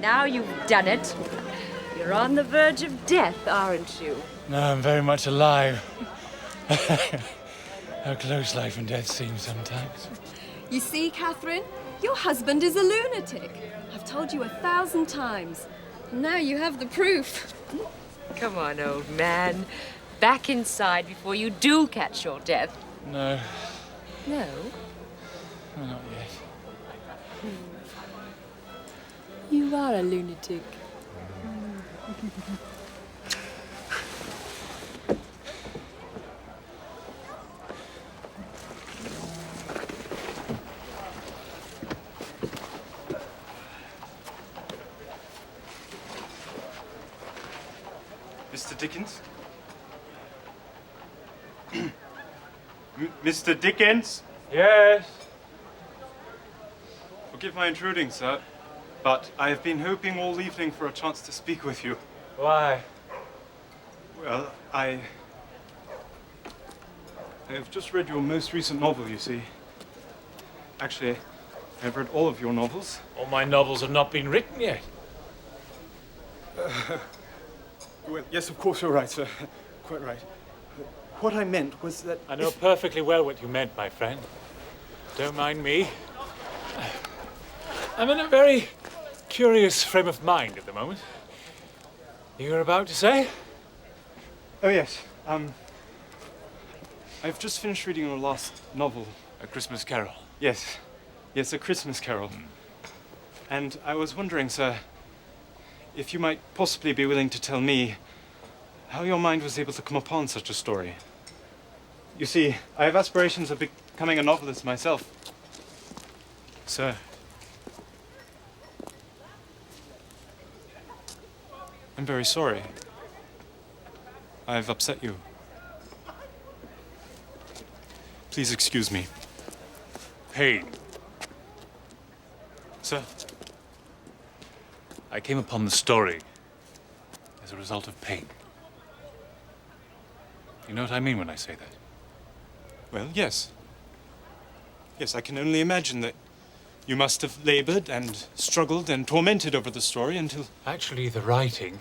Now you've done it. You're on the verge of death, aren't you? No, I'm very much alive. How close life and death seem sometimes. You see, Catherine? Your husband is a lunatic. I've told you 1,000 times. Now you have the proof. Come on, old man. Back inside before you do catch your death. No. No? No, not yet. You are a lunatic. Mr. Dickens? Mr. Dickens? Yes? Forgive my intruding, sir, but I have been hoping all evening for a chance to speak with you. Why? Well, I have just read your most recent novel, you see. Actually, I've read all of your novels. All my novels have not been written yet. Well, yes, of course you're right, sir. Quite right. What I meant was that... I know perfectly well what you meant, my friend. Don't mind me. I'm in a very curious frame of mind at the moment. You were about to say? Oh, yes. I've just finished reading your last novel. A Christmas Carol. Yes. Yes, A Christmas Carol. And I was wondering, sir, if you might possibly be willing to tell me how your mind was able to come upon such a story. You see, I have aspirations of becoming a novelist myself. Sir. I'm very sorry. I've upset you. Please excuse me. Pain. Sir? I came upon the story as a result of pain. You know what I mean when I say that? Well, yes. Yes, I can only imagine that you must have labored and struggled and tormented over the story until... Actually, the writing,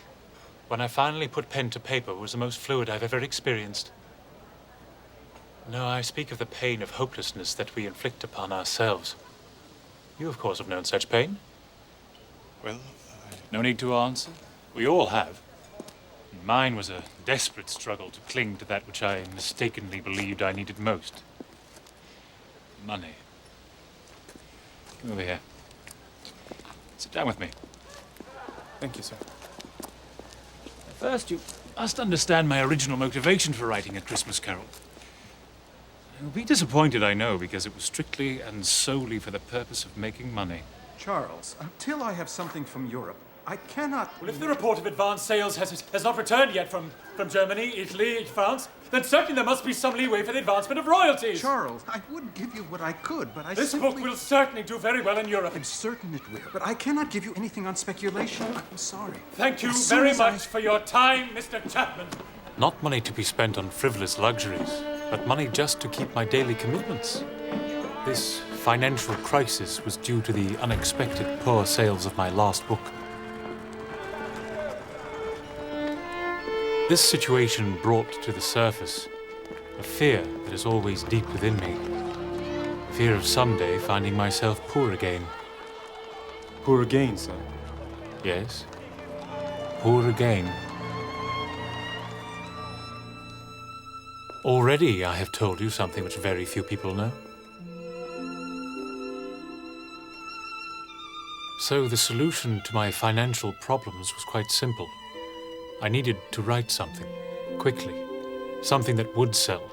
when I finally put pen to paper, was the most fluid I've ever experienced. No, I speak of the pain of hopelessness that we inflict upon ourselves. You, of course, have known such pain. Well, No need to answer. We all have. Mine was a desperate struggle to cling to that which I mistakenly believed I needed most. Money. Come over here. Sit down with me. Thank you, sir. First, you must understand my original motivation for writing A Christmas Carol. You'll be disappointed, I know, because it was strictly and solely for the purpose of making money. Charles, until I have something from Europe, I cannot... Well, if the report of advanced sales has not returned yet from Germany, Italy, France, then certainly there must be some leeway for the advancement of royalties. Charles, I would give you what I could, but This book will certainly do very well in Europe. I'm certain it will, but I cannot give you anything on speculation. I'm sorry. Thank you As soon very as much for your time, Mr. Chapman. Not money to be spent on frivolous luxuries, but money just to keep my daily commitments. This financial crisis was due to the unexpected poor sales of my last book. This situation brought to the surface a fear that is always deep within me. Fear of someday finding myself poor again. Poor again, sir. Yes, poor again. Already I have told you something which very few people know. So the solution to my financial problems was quite simple. I needed to write something, quickly, something that would sell.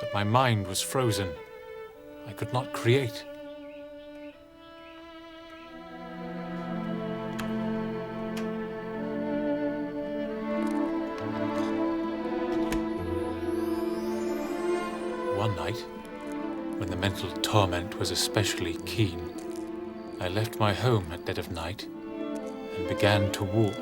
but my mind was frozen. I could not create. One night, when the mental torment was especially keen, I left my home at dead of night and began to walk.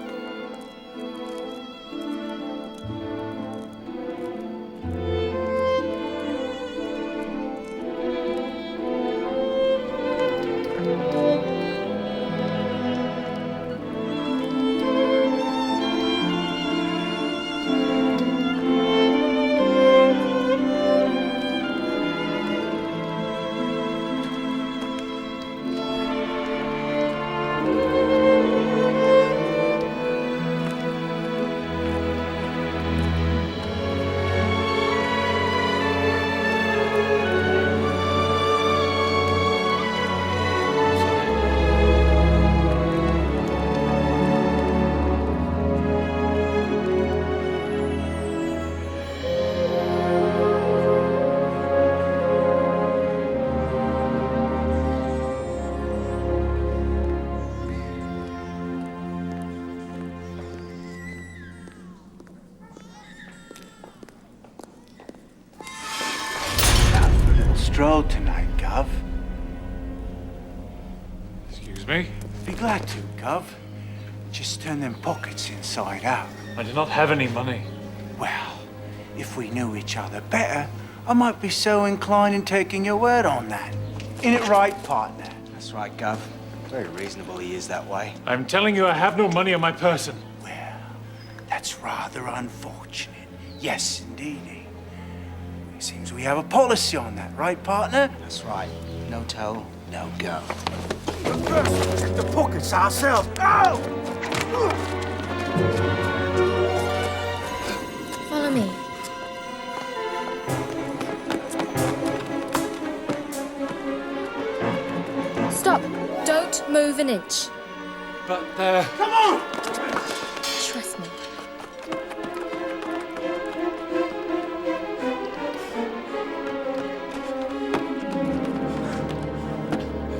Stroll tonight, Gov. Excuse me? Be glad to, Gov. Just turn them pockets inside out. I do not have any money. Well, if we knew each other better, I might be so inclined in taking your word on that. Ain't it right, partner? That's right, Gov. Very reasonable he is that way. I'm telling you, I have no money on my person. Well, that's rather unfortunate. Yes, indeedy. It seems we have a policy on that, right, partner? That's right. No tell, no go. But first, we'll check the pockets ourselves. Oh! Follow me. Stop. Don't move an inch. But, Come on! Trust me.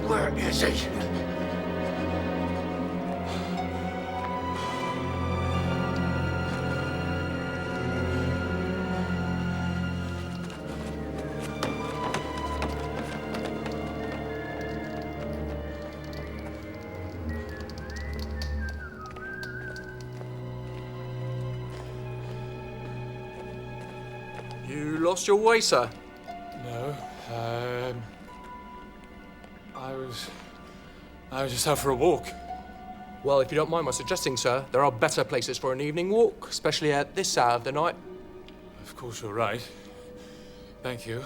Where is he? You lost your way, sir? no, I was just out for a walk. Well, if you don't mind my suggesting, sir, there are better places for an evening walk, especially at this hour of the night. Of course, you're right. Thank you.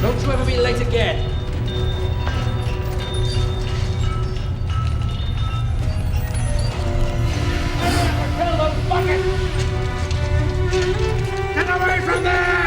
Don't you ever be late again. Kill those buckets! Get away from there!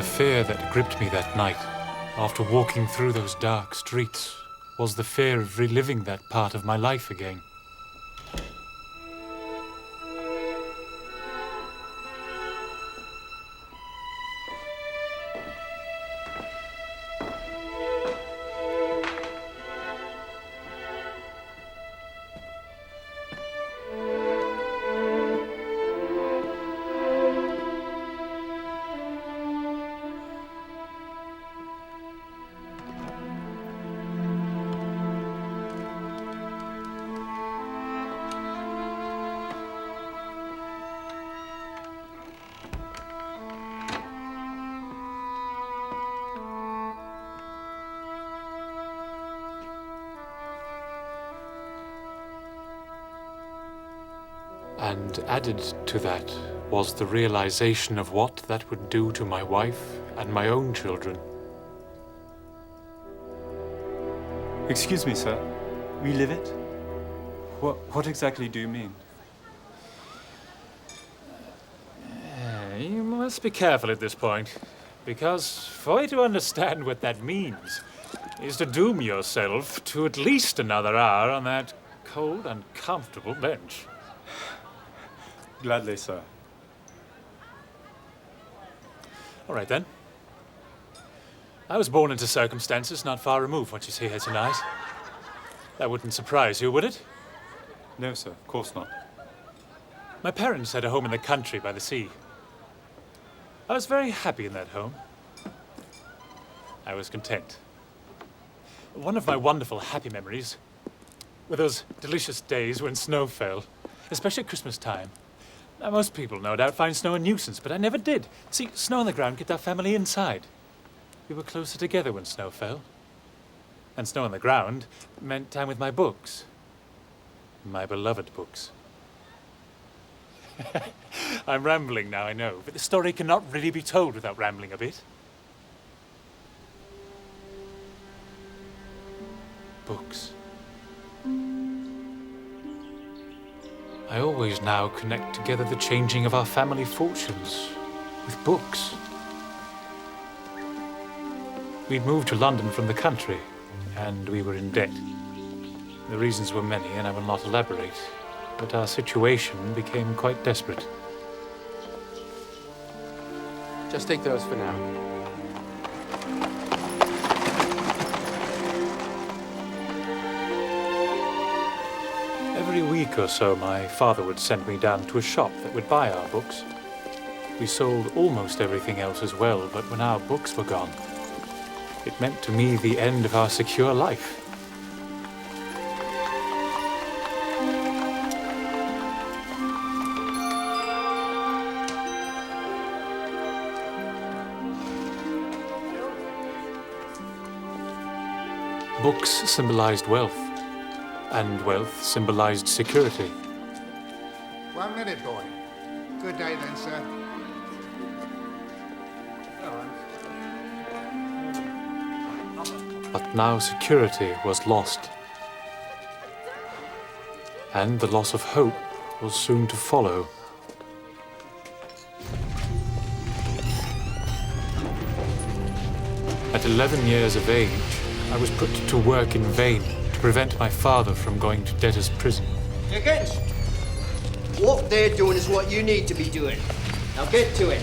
the fear that gripped me that night, after walking through those dark streets, was the fear of reliving that part of my life again. And added to that was the realization of what that would do to my wife and my own children. Excuse me, sir. Relive it? What exactly do you mean? You must be careful at this point, because for you to understand what that means is to doom yourself to at least another hour on that cold, uncomfortable bench. Gladly, sir. All right, then. I was born into circumstances not far removed from what you see here tonight. That wouldn't surprise you, would it? No, sir. Of course not. My parents had a home in the country by the sea. I was very happy in that home. I was content. One of my wonderful happy memories were those delicious days when snow fell, especially at Christmas time. Now, most people, no doubt, find snow a nuisance, but I never did. See, snow on the ground kept our family inside. We were closer together when snow fell. And snow on the ground meant time with my books. My beloved books. I'm rambling now, I know, but the story cannot really be told without rambling a bit. Books. I always now connect together the changing of our family fortunes with books. We'd moved to London from the country, and we were in debt. The reasons were many, and I will not elaborate, but our situation became quite desperate. Just take those for now. Every week or so, my father would send me down to a shop that would buy our books. We sold almost everything else as well, but when our books were gone, it meant to me the end of our secure life. Books symbolized wealth, and wealth symbolized security. 1 minute, boy. Good day then, sir. But now security was lost. And the loss of hope was soon to follow. At 11 years of age, I was put to work in vain to prevent my father from going to debtor's prison. Dickens! What they're doing is what you need to be doing. Now get to it.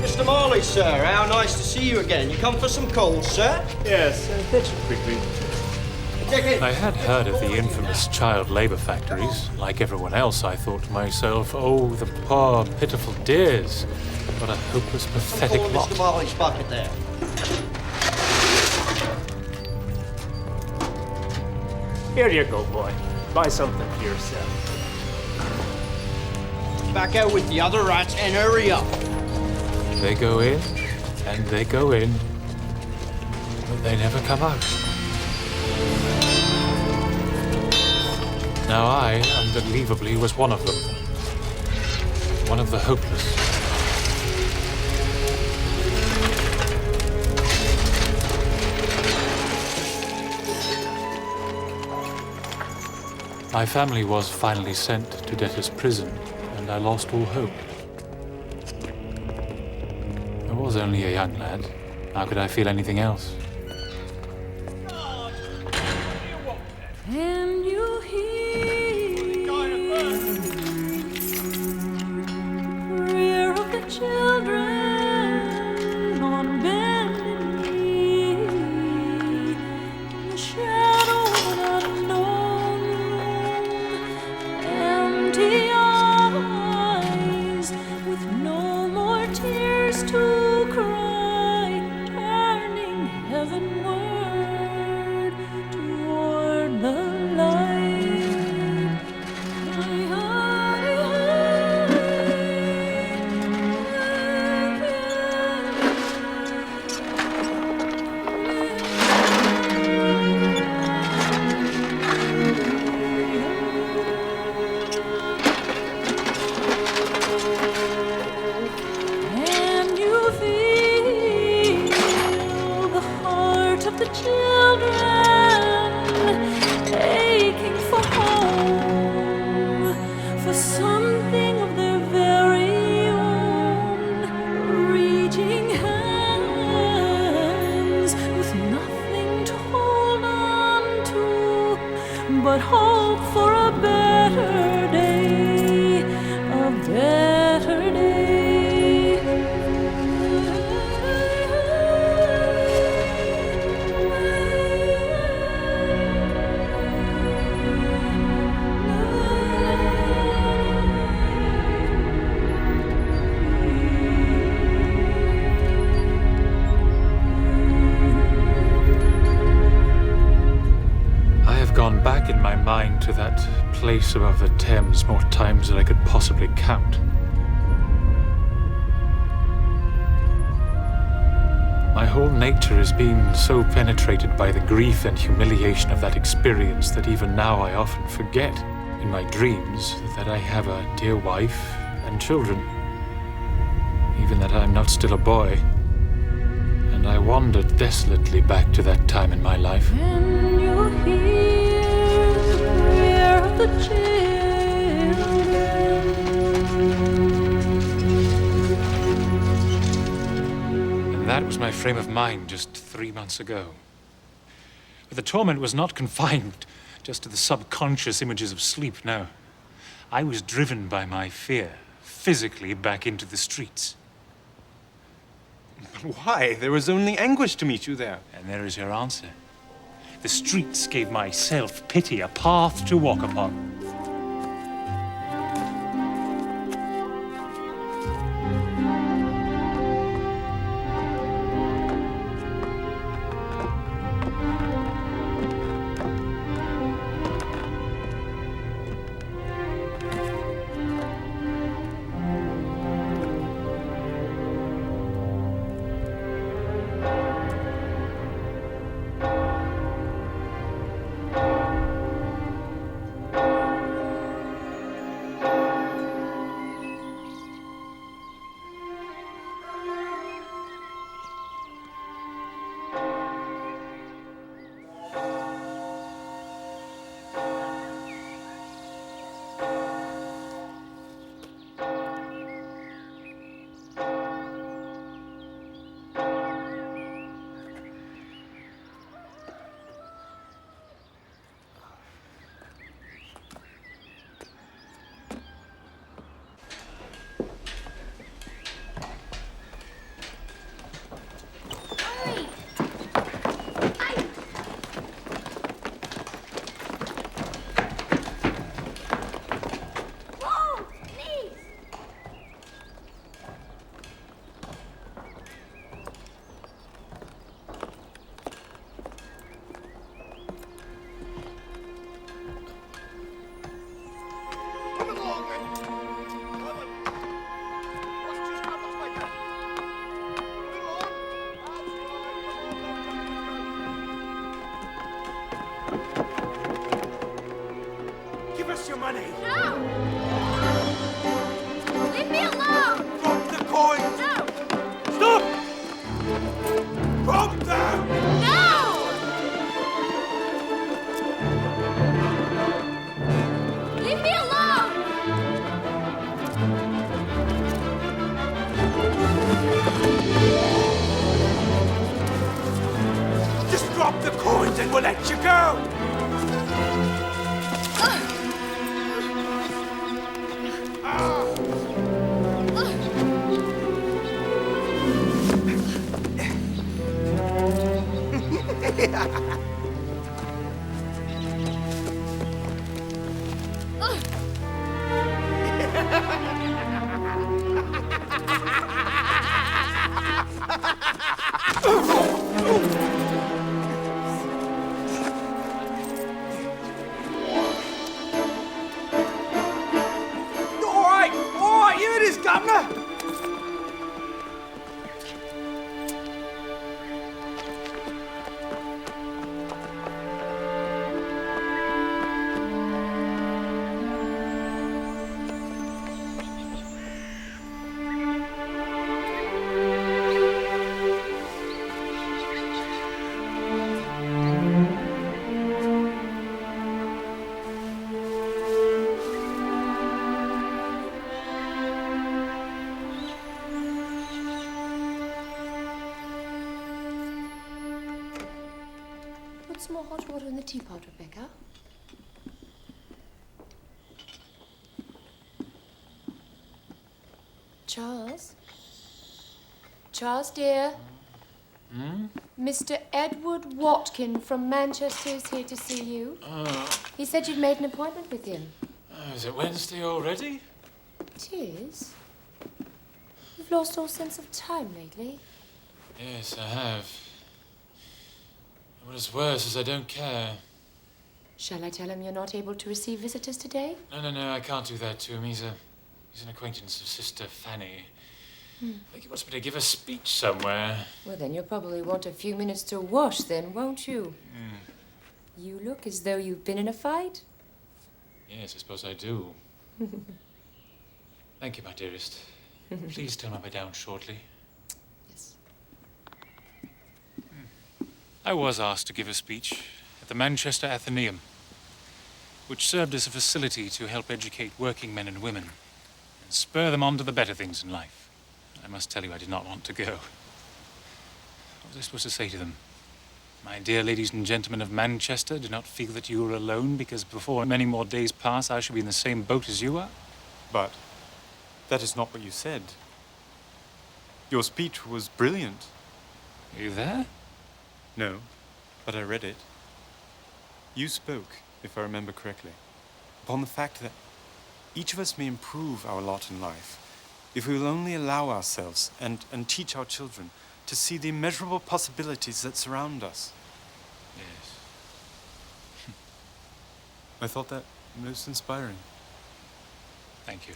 Mr. Marley, sir, how nice to see you again. You come for some coal, sir? Yes, fetch it quickly. Dickens! I had heard of the infamous child labour factories. Like everyone else, I thought to myself, oh, the poor, pitiful dears. What a hopeless, pathetic lot. Mr. Marley's bucket there. Here you go, boy. Buy something for yourself. Back out with the other rats and hurry up. They go in, and they go in, but they never come out. Now I, unbelievably, was one of them. One of the hopeless. My family was finally sent to debtor's prison, and and I lost all hope. I was only a young lad. How could I feel anything else? Can you hear prayer of the children on bended knee in the shadow of an unknown room, empty eyes with no more tears to cry, turning heavenward toward the light. Can you feel the heart of the children aching for home, for something of their very own, reaching hands with nothing to hold on to, but hope for a better day, a better day. I have gone back in my mind to that place above the Thames more times than I could possibly count. My whole nature has been so penetrated by the grief and humiliation of that experience that even now I often forget, in my dreams, that I have a dear wife and children, even that I am not still a boy. And I wandered desolately back to that time in my life. Can you hear the prayer of the children? And that was my frame of mind just 3 months ago. But the torment was not confined just to the subconscious images of sleep, no. I was driven by my fear, physically back into the streets. Why? There was only anguish to meet you there. And there is your answer. The streets gave my self-pity a path to walk upon. Give us your money. No! Leave me alone! Drop the coins. No! Stop! Drop them! No! Leave me alone! Drop the coins and we'll let you go! All right, here it is, Governor! Put some more hot water in the teapot, Rebecca. Charles? Charles, dear? Mr. Edward Watkin from Manchester is here to see you. He said you'd made an appointment with him. Is it Wednesday already? It is. You've lost all sense of time lately. Yes, I have. What is worse is I don't care. Shall I tell him you're not able to receive visitors today? No, I can't do that to him. He's an acquaintance of Sister Fanny. I think he wants me to give a speech somewhere. Well, then you'll probably want a few minutes to wash then, won't you? You look as though you've been in a fight. Yes, I suppose I do. Thank you, my dearest. Please tell him I'll be down shortly. Yes. I was asked to give a speech at the Manchester Athenaeum, which served as a facility to help educate working men and women and spur them on to the better things in life. I must tell you, I did not want to go. What was I supposed to say to them? My dear ladies and gentlemen of Manchester, do not feel that you are alone, because before many more days pass, I shall be in the same boat as you are. But that is not what you said. Your speech was brilliant. Are you there? No, but I read it. You spoke, if I remember correctly, upon the fact that each of us may improve our lot in life if we will only allow ourselves and teach our children to see the immeasurable possibilities that surround us. Yes. I thought that most inspiring. Thank you.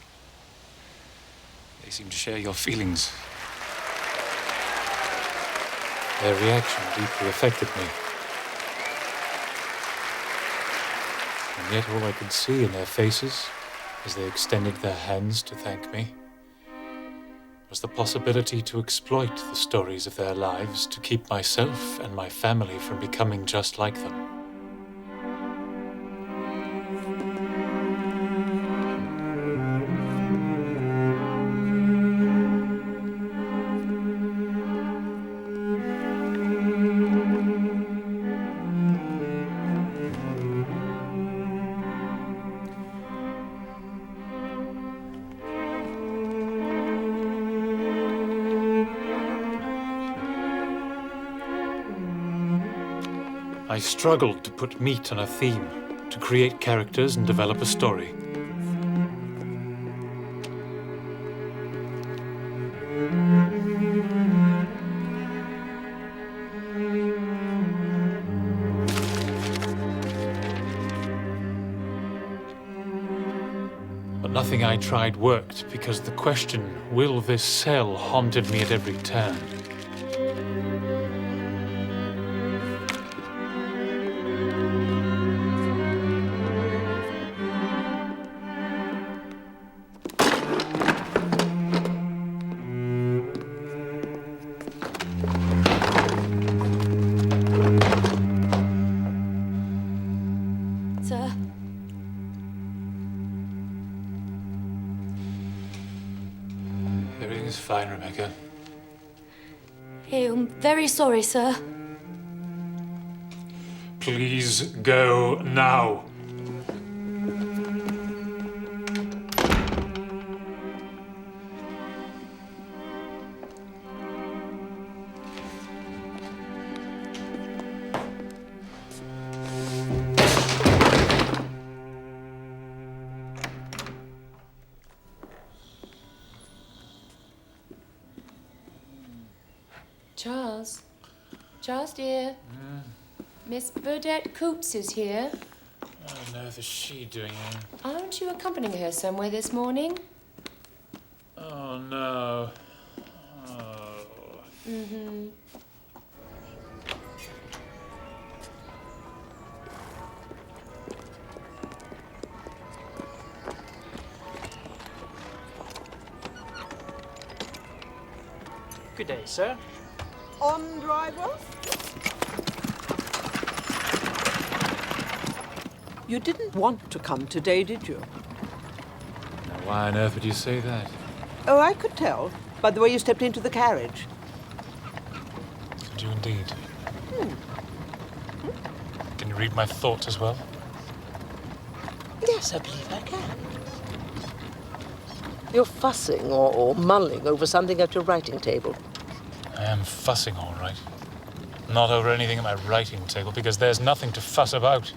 They seem to share your feelings. Their reaction deeply affected me. And yet all I could see in their faces, as they extended their hands to thank me, was the possibility to exploit the stories of their lives to keep myself and my family from becoming just like them. I struggled to put meat on a theme, to create characters and develop a story. But nothing I tried worked, because the question, will this sell, haunted me at every turn. Everything's fine, Rebecca. I'm very sorry, sir. Please go now. Charles. Charles, dear. Miss Burdett Coates is here. What on earth is she doing here? Aren't you accompanying her somewhere this morning? Oh, no. Oh. Mm-hmm. Good day, sir. On, driver. You didn't want to come today, did you? Now, why on earth would you say that? Oh, I could tell by the way you stepped into the carriage. Did you indeed? Can you read my thoughts as well? Yes, I believe I can. You're fussing or mulling over something at your writing table. I am fussing, all right. Not over anything at my writing table, because there's nothing to fuss about.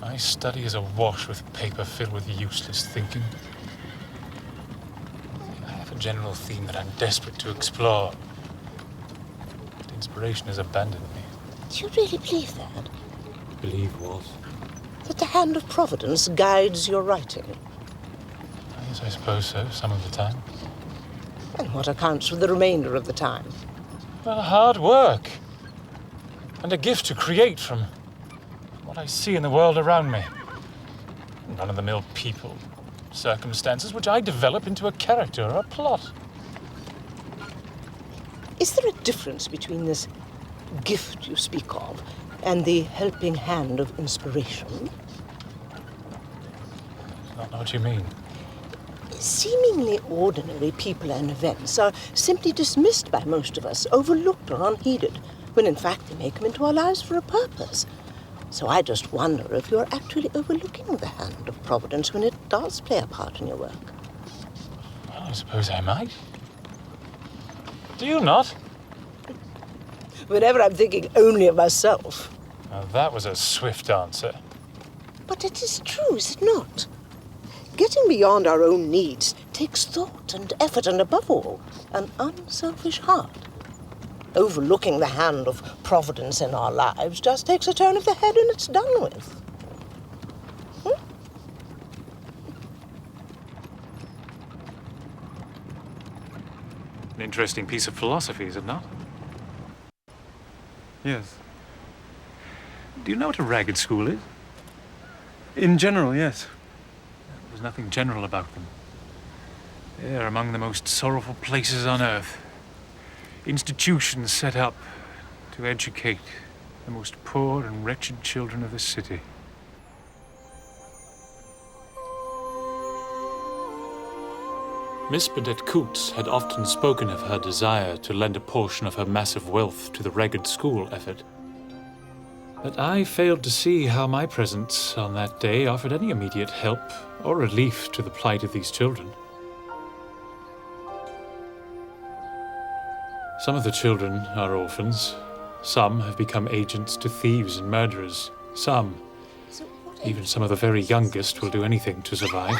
My study is awash with paper filled with useless thinking. I have a general theme that I'm desperate to explore. But inspiration has abandoned me. Do you really believe that? Believe what? That the hand of Providence guides your writing? Yes, I suppose so, some of the time. And what accounts for the remainder of the time? Well, hard work. And a gift to create from what I see in the world around me. Run-of-the-mill people, circumstances which I develop into a character or a plot. Is there a difference between this gift you speak of and the helping hand of inspiration? I don't know what you mean. Seemingly ordinary people and events are simply dismissed by most of us, overlooked or unheeded, when in fact they may come into our lives for a purpose. So I just wonder if you're actually overlooking the hand of Providence when it does play a part in your work. Well, I suppose I might. Do you not? Whenever I'm thinking only of myself. Now, that was a swift answer. But it is true, is it not? Getting beyond our own needs takes thought and effort and, above all, an unselfish heart. Overlooking the hand of Providence in our lives just takes a turn of the head and it's done with. An interesting piece of philosophy, is it not? Yes. Do you know what a ragged school is? In general, yes. There's nothing general about them. They're among the most sorrowful places on earth. Institutions set up to educate the most poor and wretched children of the city. Miss Burdett Coates had often spoken of her desire to lend a portion of her massive wealth to the ragged school effort. But I failed to see how my presence on that day offered any immediate help or relief to the plight of these children. Some of the children are orphans. Some have become agents to thieves and murderers. Some, even some of the very youngest, will do anything to survive.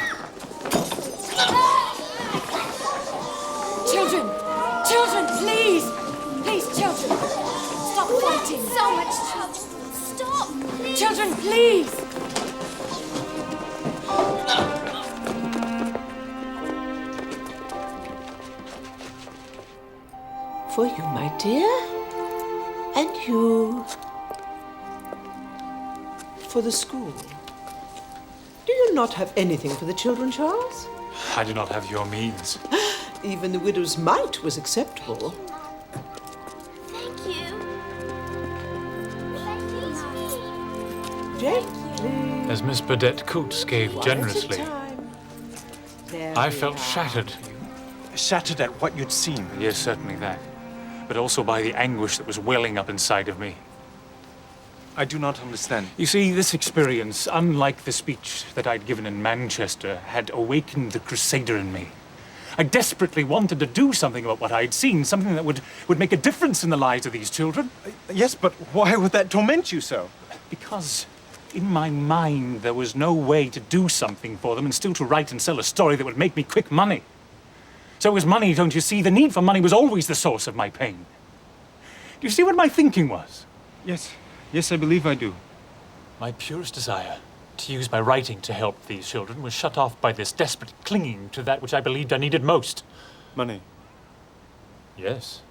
Children! Children, please! Please, children! Stop fighting! So much trouble! Stop, please! Children, please! For you, my dear, and you. For the school. Do you not have anything for the children, Charles? I do not have your means. Even the widow's mite was acceptable. Thank you. Gently. As Miss Burdett Coates gave generously, I felt shattered. Shattered at what you'd seen? Yes, certainly that. But also by the anguish that was welling up inside of me. I do not understand. You see, this experience, unlike the speech that I'd given in Manchester, had awakened the crusader in me. I desperately wanted to do something about what I'd seen, something that would make a difference in the lives of these children. Yes, but why would that torment you so? Because in my mind, there was no way to do something for them and still to write and sell a story that would make me quick money. So it was money, don't you see? The need for money was always the source of my pain. Do you see what my thinking was? Yes. Yes, I believe I do. My purest desire to use my writing to help these children was shut off by this desperate clinging to that which I believed I needed most. Money. Yes.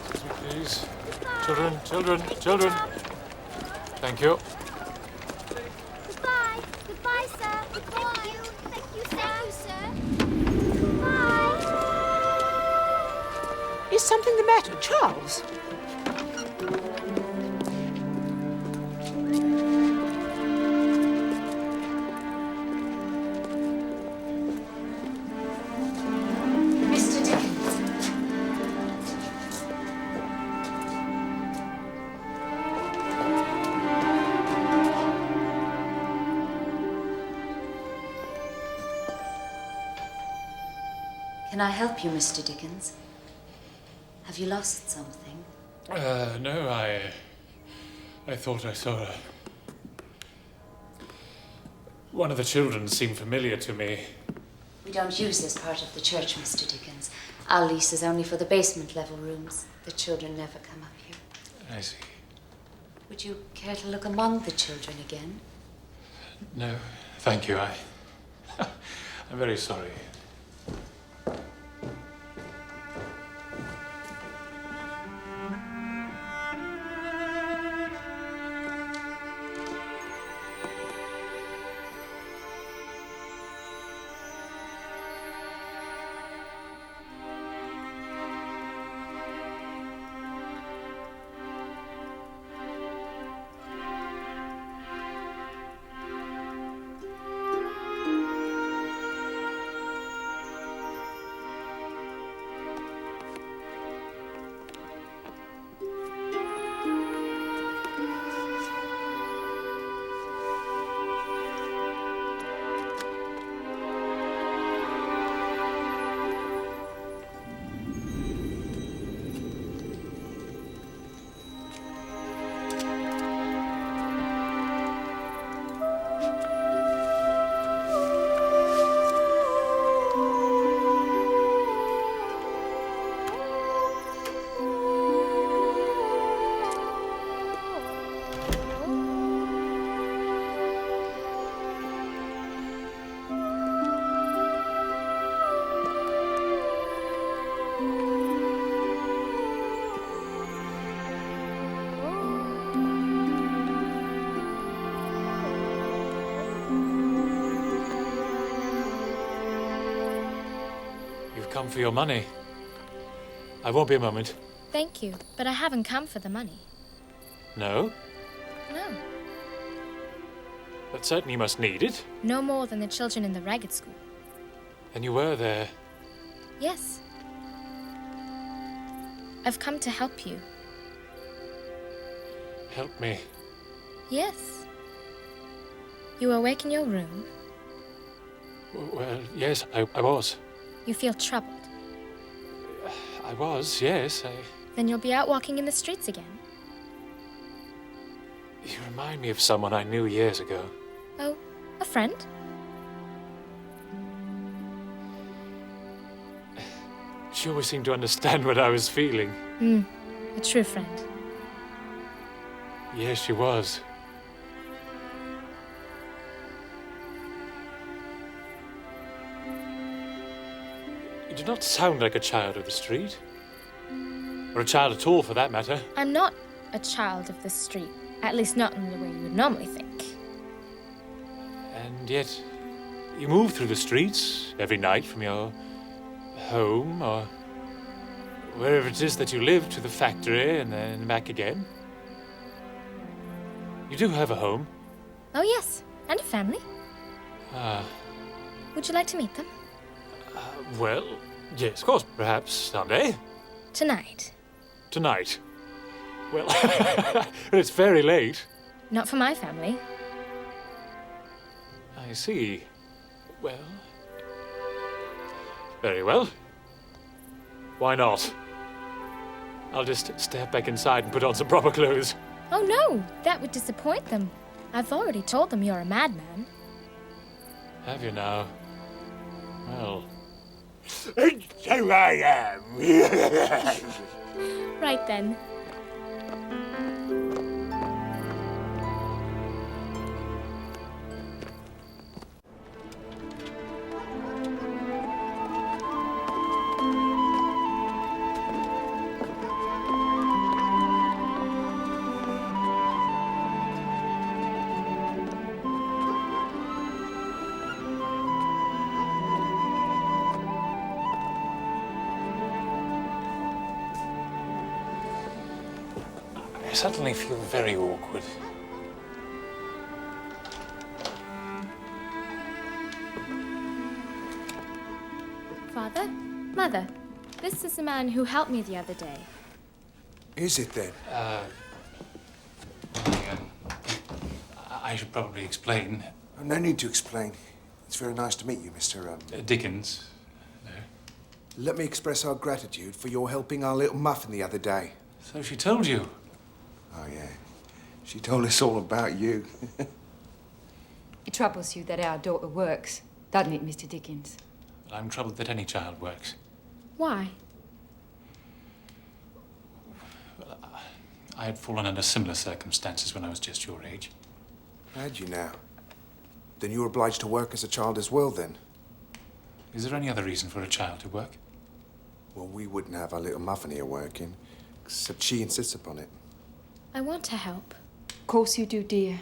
Excuse me, please. Children. Thank you. Goodbye. Goodbye, sir. Goodbye. Thank you, sir. Goodbye. Is something the matter, Charles? Mr. Dickens. Can I help you, Mr. Dickens? Have you lost something? No, I thought I saw her. One of the children seemed familiar to me. We don't use this part of the church, Mr. Dickens. Our lease is only for the basement level rooms. The children never come up here. I see. Would you care to look among the children again? No, thank you. I'm very sorry. Come for your money. I won't be a moment. Thank you, but I haven't come for the money. No? No. But certainly you must need it. No more than the children in the ragged school. And you were there. Yes. I've come to help you. Help me. Yes. You were awake in your room. Well, yes, I was. You feel troubled. I was, yes. Then you'll be out walking in the streets again. You remind me of someone I knew years ago. Oh, a friend? She always seemed to understand what I was feeling. A true friend. Yes, she was. You do not sound like a child of the street. Or a child at all, for that matter. I'm not a child of the street. At least not in the way you would normally think. And yet, you move through the streets every night from your home or wherever it is that you live to the factory and then back again. You do have a home. Oh, yes. And a family. Ah. Would you like to meet them? Well, Yes, of course, perhaps someday. Tonight. Tonight. Well, it's very late. Not for my family. I see. Well... Very well. Why not? I'll just step back inside and put on some proper clothes. Oh no, that would disappoint them. I've already told them you're a madman. Have you now? Well... And so I am. Right then. I suddenly feel very awkward. Father? Mother, this is the man who helped me the other day. Is it then? I should probably explain. Oh, no need to explain. It's very nice to meet you, Mr. Dickens. Let me express our gratitude for your helping our little muffin the other day. So she told you? Oh, yeah. She told us all about you. It troubles you that our daughter works, doesn't it, Mr. Dickens? Well, I'm troubled that any child works. Why? Well, I had fallen under similar circumstances when I was just your age. Had you now? Then you were obliged to work as a child as well, then? Is there any other reason for a child to work? Well, we wouldn't have our little muffin here working, except she insists upon it. I want to help. Of course you do, dear.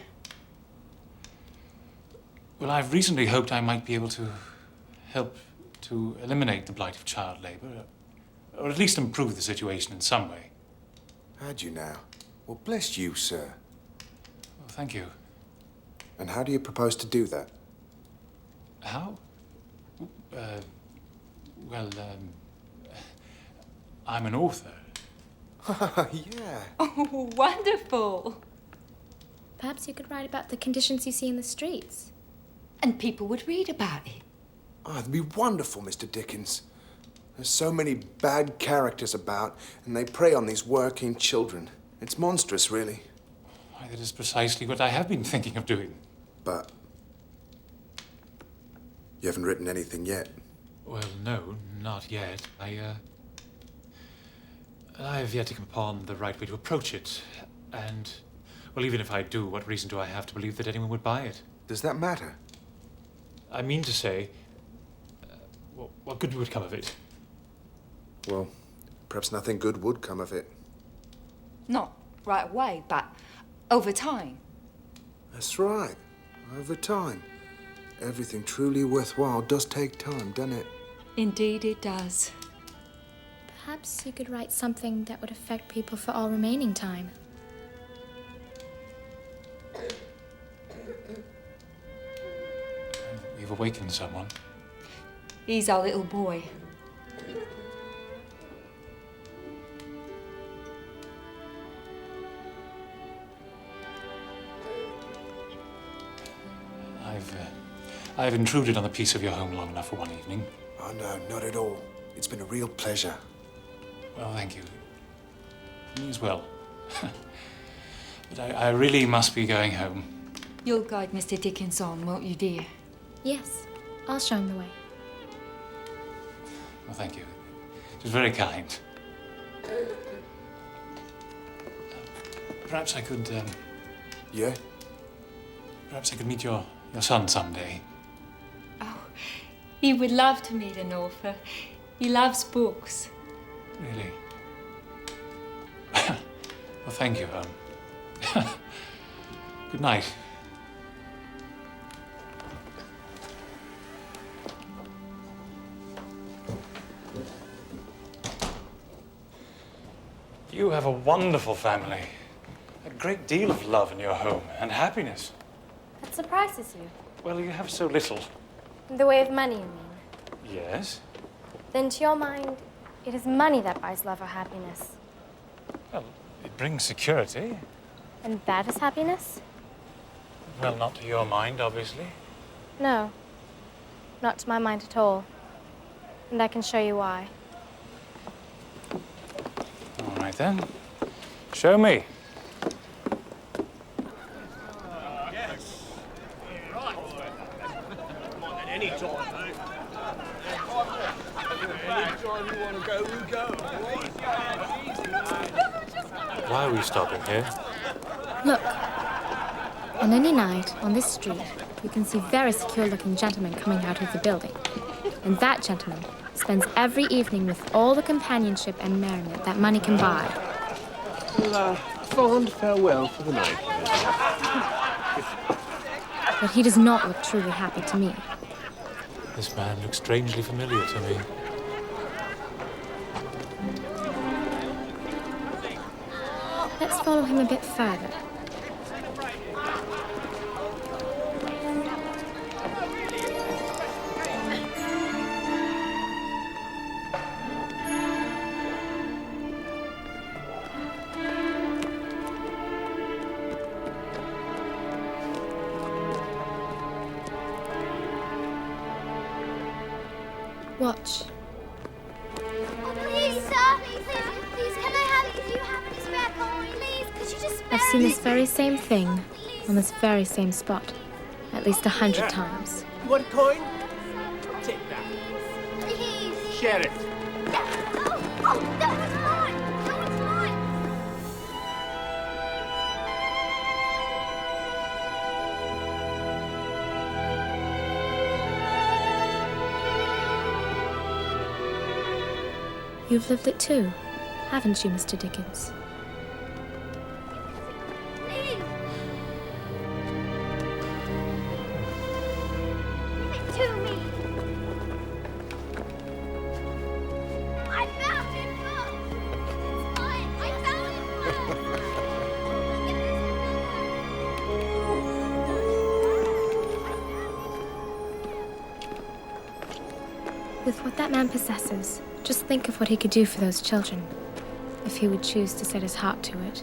Well, I've recently hoped I might be able to help to eliminate the blight of child labour, or at least improve the situation in some way. Had you now? Well, bless you, sir. Well, thank you. And how do you propose to do that? How? I'm an author. Yeah. Oh, wonderful. Perhaps you could write about the conditions you see in the streets. And people would read about it. Oh, it'd be wonderful, Mr. Dickens. There's so many bad characters about, and they prey on these working children. It's monstrous, really. Why, that is precisely what I have been thinking of doing. But you haven't written anything yet. Well, no, not yet. I have yet to come upon the right way to approach it. And, well, even if I do, what reason do I have to believe that anyone would buy it? Does that matter? I mean to say, what good would come of it? Well, perhaps nothing good would come of it. Not right away, but over time. That's right. Over time. Everything truly worthwhile does take time, doesn't it? Indeed it does. Perhaps you could write something that would affect people for all remaining time. We've awakened someone. He's our little boy. I've intruded on the peace of your home long enough for one evening. Oh, no, not at all. It's been a real pleasure. Well, thank you. Me as well. But I really must be going home. You'll guide Mr. Dickens on, won't you, dear? Yes, I'll show him the way. Well, thank you. It was very kind. Perhaps I could, Yeah? Perhaps I could meet your son someday. Oh, he would love to meet an author. He loves books. Really? Well, thank you. Good night. You have a wonderful family. A great deal of love in your home and happiness. That surprises you. Well, you have so little. In the way of money, you mean? Yes. Then to your mind, it is money that buys love or happiness. Well, it brings security. And that is happiness? Well, not to your mind, obviously. No. Not to my mind at all. And I can show you why. All right, then. Show me. Why are we stopping here? Look. On any night on this street, you can see very secure-looking gentlemen coming out of the building. And that gentleman spends every evening with all the companionship and merriment that money can buy. Well, fond farewell for the night. But he does not look truly happy to me. This man looks strangely familiar to me. Let's follow him a bit further. Watch. Oh, please, sir. Please, can I have it? Do you have any spare coin, please? Could you just spare I've seen it? this very same thing on this very same spot at least 100 times. You want a coin? Take that. Please. Share it. Oh, that was mine. That was mine. You've lived it too, haven't you, Mr. Dickens? Please. Give it to me. I found it first. It's mine. I found it first. With what that man possesses, just think of what he could do for those children, if he would choose to set his heart to it.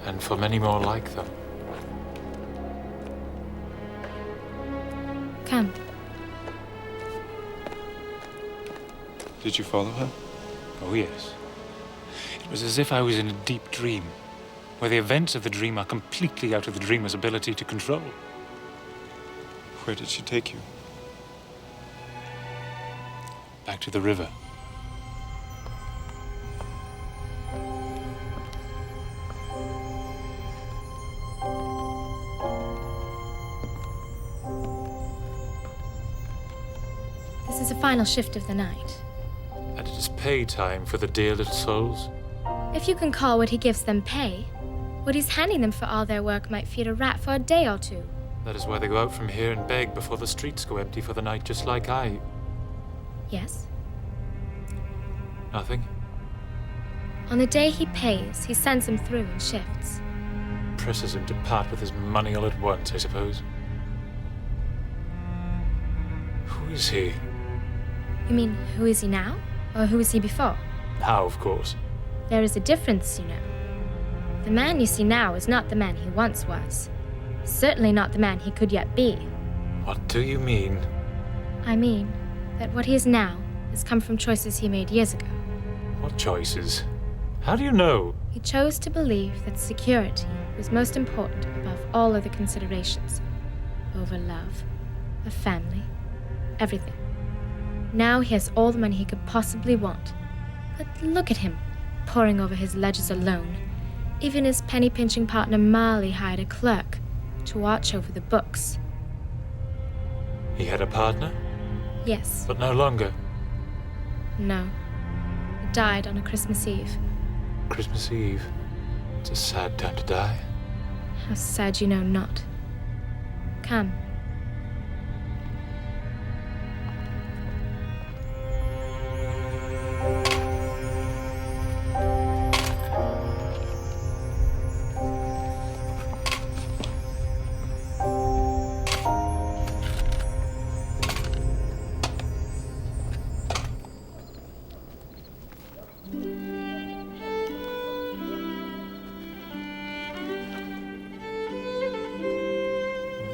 And for many more like them. Come. Did you follow her? Oh, yes. It was as if I was in a deep dream, where the events of the dream are completely out of the dreamer's ability to control. Where did she take you? Back to the river. This is the final shift of the night. And it is pay time for the dear little souls. If you can call what he gives them pay, what he's handing them for all their work might feed a rat for a day or two. That is why they go out from here and beg before the streets go empty for the night, just like I. Yes? Nothing? On the day he pays, he sends them through in shifts. Presses him to part with his money all at once, I suppose. Who is he? You mean, who is he now? Or who was he before? Now, of course. There is a difference, you know. The man you see now is not the man he once was. Certainly not the man he could yet be. What do you mean? I mean that what he is now has come from choices he made years ago. What choices? How do you know? He chose to believe that security was most important above all other considerations. Over love, a family, everything. Now he has all the money he could possibly want. But look at him, poring over his ledgers alone. Even his penny-pinching partner Marley hired a clerk to watch over the books. He had a partner? Yes. But no longer. No. He died on a Christmas Eve. Christmas Eve. It's a sad time to die. How sad you know not. Come.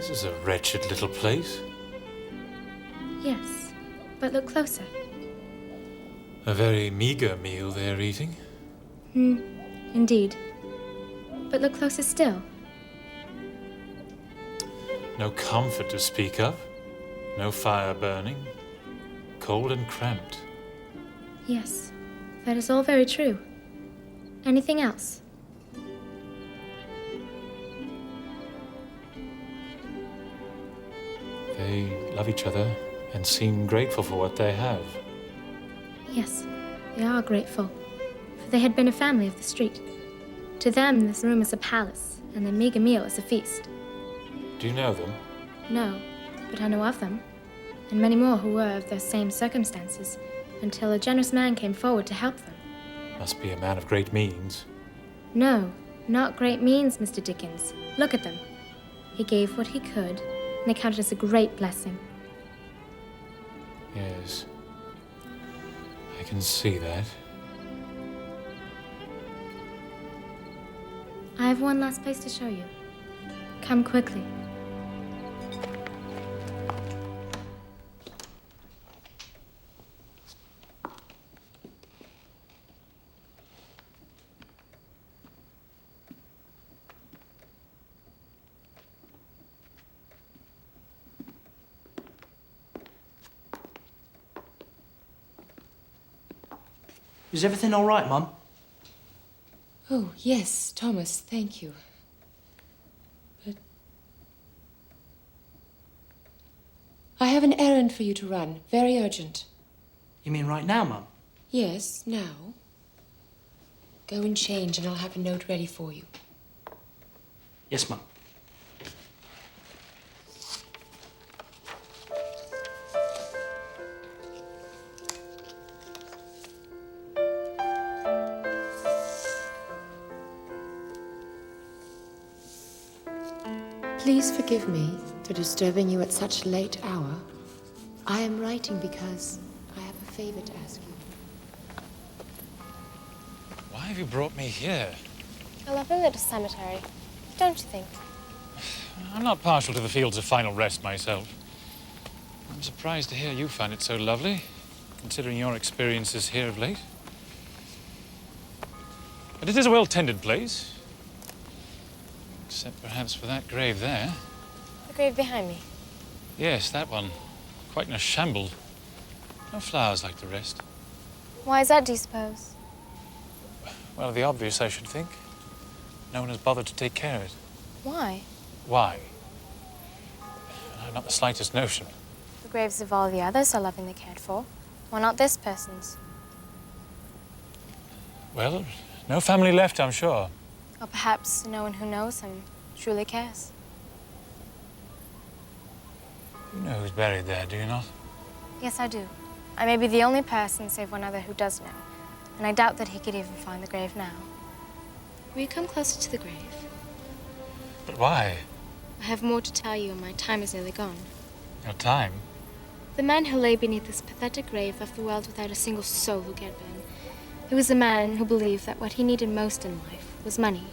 This is a wretched little place. Yes, but look closer. A very meager meal they're eating. Indeed. But look closer still. No comfort to speak of. No fire burning. Cold and cramped. Yes, that is all very true. Anything else? They love each other and seem grateful for what they have. Yes, they are grateful, for they had been a family of the street. To them, this room is a palace, and their meager meal is a feast. Do you know them? No, but I know of them, and many more who were of those same circumstances, until a generous man came forward to help them. Must be a man of great means. No, not great means, Mr. Dickens. Look at them. He gave what he could, and they counted as a great blessing. Yes. I can see that. I have one last place to show you. Come quickly. Is everything all right, Mum? Oh, yes, Thomas, thank you. But I have an errand for you to run, very urgent. You mean right now, Mum? Yes, now. Go and change and I'll have a note ready for you. Yes, Mum. Please forgive me for disturbing you at such a late hour. I am writing because I have a favor to ask you. Why have you brought me here? A lovely little cemetery, don't you think? I'm not partial to the fields of final rest myself. I'm surprised to hear you find it so lovely, considering your experiences here of late. But it is a well-tended place. Except perhaps for that grave there. The grave behind me. Yes, that one. Quite in a shambles. No flowers like the rest. Why is that, do you suppose? Well, the obvious, I should think. No one has bothered to take care of it. Why? Why? I've not the slightest notion. The graves of all the others are lovingly cared for. Why not this person's? Well, no family left, I'm sure. Or perhaps no one who knows him truly cares. You know who's buried there, do you not? Yes, I do. I may be the only person, save one other, who does know. And I doubt that he could even find the grave now. Will you come closer to the grave? But why? I have more to tell you, and my time is nearly gone. Your time? The man who lay beneath this pathetic grave left the world without a single soul who cared for him. He was a man who believed that what he needed most in life was money.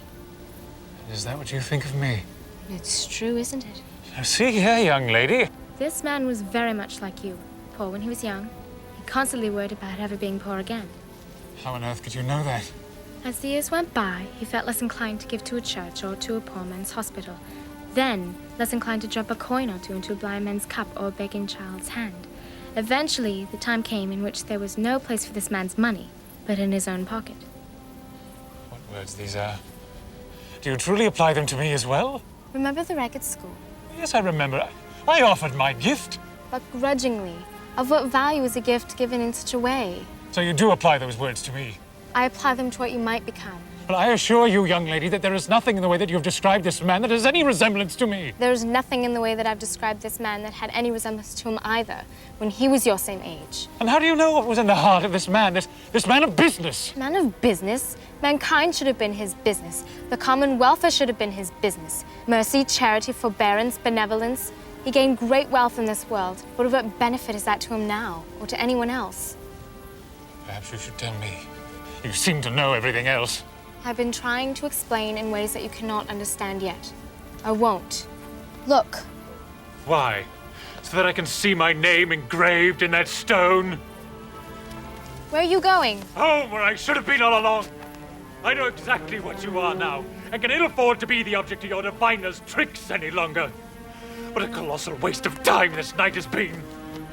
Is that what you think of me? It's true, isn't it? Now, see here, young lady. This man was very much like you. Poor when he was young. He constantly worried about ever being poor again. How on earth could you know that? As the years went by, he felt less inclined to give to a church or to a poor man's hospital. Then, less inclined to drop a coin or two into a blind man's cup or a begging child's hand. Eventually, the time came in which there was no place for this man's money, but in his own pocket. What words these are. Do you truly apply them to me as well? Remember the wreck at school? Yes, I remember. I offered my gift. But grudgingly. Of what value is a gift given in such a way? So you do apply those words to me? I apply them to what you might become. But I assure you, young lady, that there is nothing in the way that you've described this man that has any resemblance to me. There's nothing in the way that I've described this man that had any resemblance to him either, when he was your same age. And how do you know what was in the heart of this man, this man of business? Man of business? Mankind should have been his business. The common welfare should have been his business. Mercy, charity, forbearance, benevolence. He gained great wealth in this world, but of what benefit is that to him now, or to anyone else? Perhaps you should tell me. You seem to know everything else. I've been trying to explain in ways that you cannot understand yet. I won't. Look, Why? So that I can see my name engraved in that stone? Where are you going? Home, where I should have been all along. I know exactly what you are now, and can ill afford to be the object of your diviner's tricks any longer. What a colossal waste of time this night has been.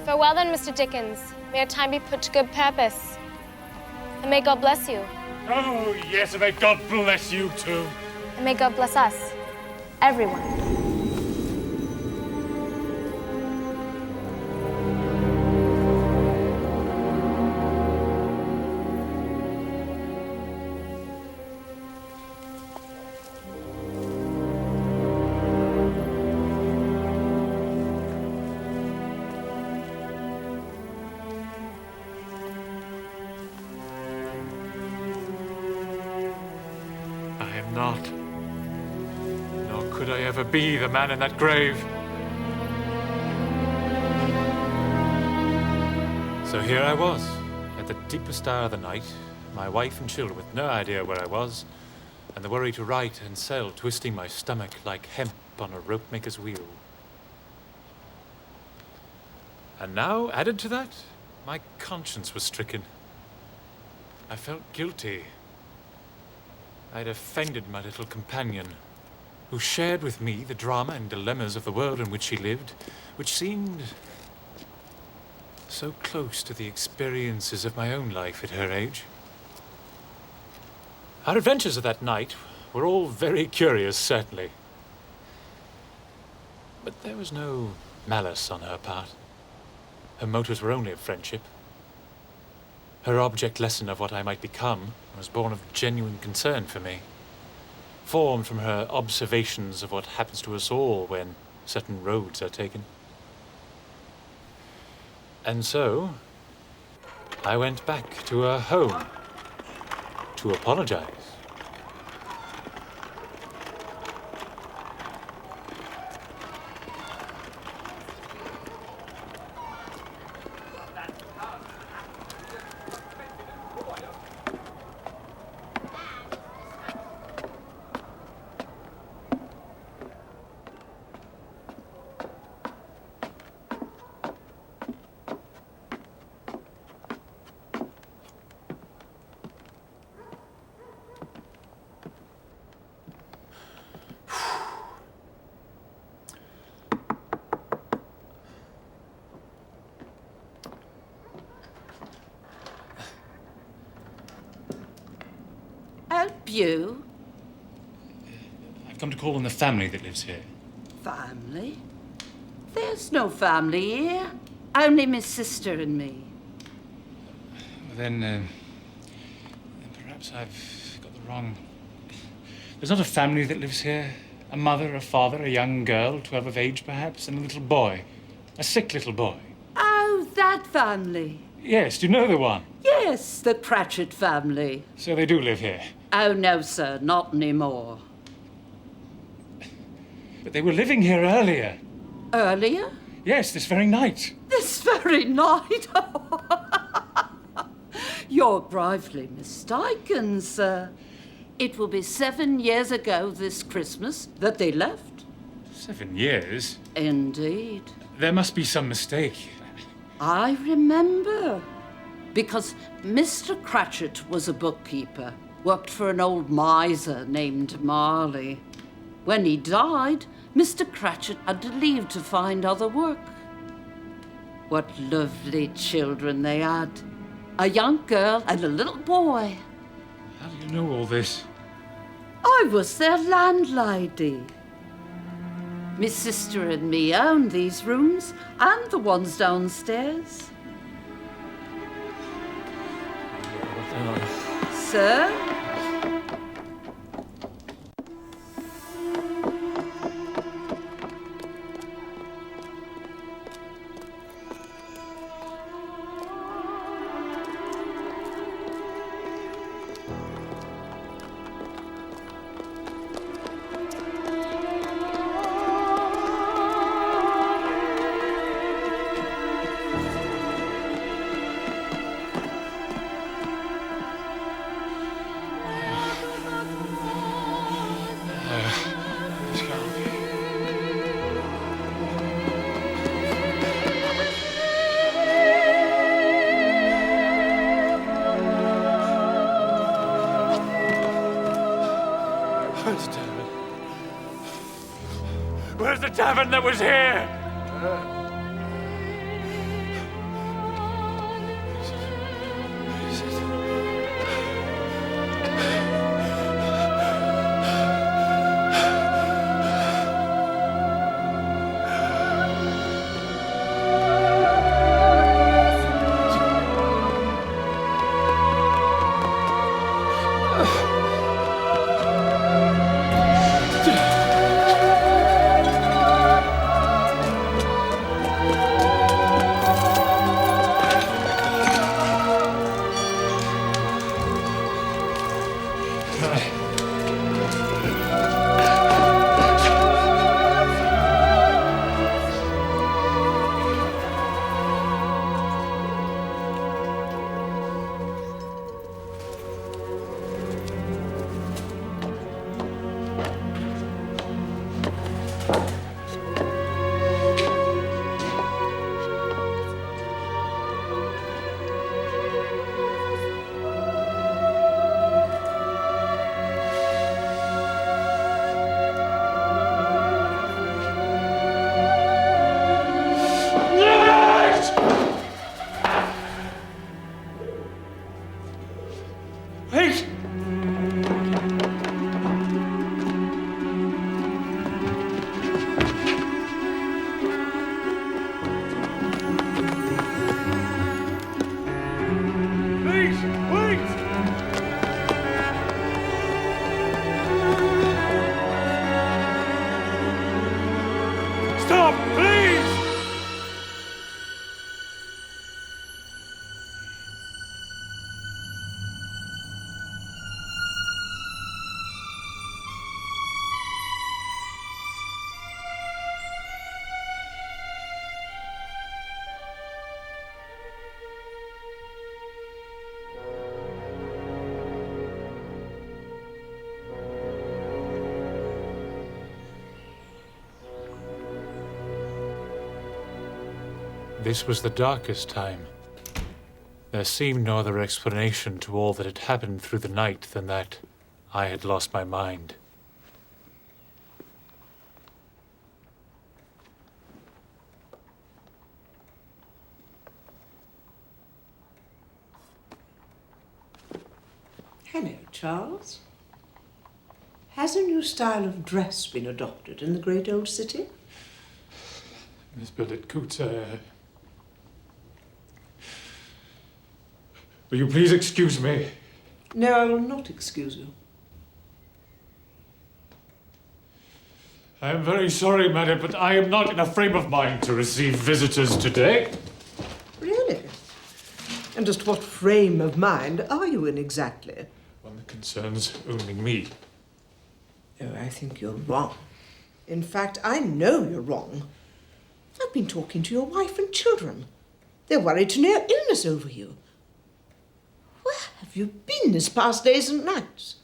Farewell then, Mr. Dickens. May your time be put to good purpose. And may God bless you. Oh, yes, and may God bless you too. And may God bless us. Everyone. Not. Nor could I ever be the man in that grave. So here I was, at the deepest hour of the night, my wife and children with no idea where I was, and the worry to write and sell twisting my stomach like hemp on a rope-maker's wheel. And now, added to that, my conscience was stricken. I felt guilty. I'd offended my little companion, who shared with me the drama and dilemmas of the world in which she lived, which seemed so close to the experiences of my own life at her age. Our adventures of that night were all very curious, certainly. But there was no malice on her part. Her motives were only of friendship. Her object lesson of what I might become was born of genuine concern for me, formed from her observations of what happens to us all when certain roads are taken. And so, I went back to her home to apologize. Help you? I've come to call on the family that lives here. Family? There's no family here. Only my sister and me. Then perhaps I've got the wrong... There's not a family that lives here. A mother, a father, a young girl, 12 of age perhaps, and a little boy. A sick little boy. Oh, that family. Yes, do you know the one? Yes, the Cratchit family. So they do live here. Oh, no, sir, not anymore. But they were living here earlier. Earlier? Yes, this very night. This very night? You're gravely mistaken, sir. It will be 7 years ago this Christmas that they left. 7 years? Indeed. There must be some mistake. I remember. Because Mr. Cratchit was a bookkeeper, worked for an old miser named Marley. When he died, Mr. Cratchit had to leave to find other work. What lovely children they had. A young girl and a little boy. How do you know all this? I was their landlady. My sister and me owned these rooms and the ones downstairs. Sir? the tavern that was here! This was the darkest time. There seemed no other explanation to all that had happened through the night than that I had lost my mind. Hello, Charles. Has a new style of dress been adopted in the great old city? Miss Billet-Coutts, will you please excuse me? No, I will not excuse you. I am very sorry, madam, but I am not in a frame of mind to receive visitors today. Really? And just what frame of mind are you in exactly? One that concerns only me. Oh, I think you're wrong. In fact, I know you're wrong. I've been talking to your wife and children. They're worried to near illness over you. Where have you been this past days and nights?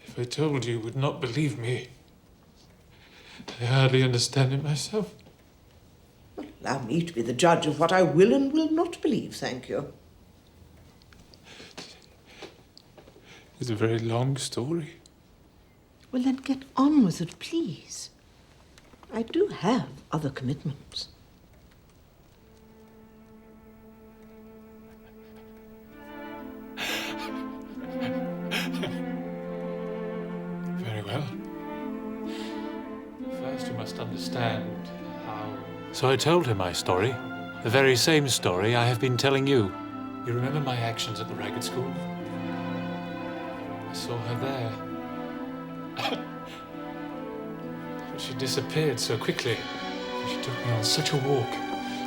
If I told you, you would not believe me. I hardly understand it myself. Well, allow me to be the judge of what I will and will not believe, thank you. It's a very long story. Well, then get on with it, please. I do have other commitments. Very well. First, you must understand how... So I told her my story. The very same story I have been telling you. You remember my actions at the ragged school? I saw her there. But she disappeared so quickly. She took me on such a walk,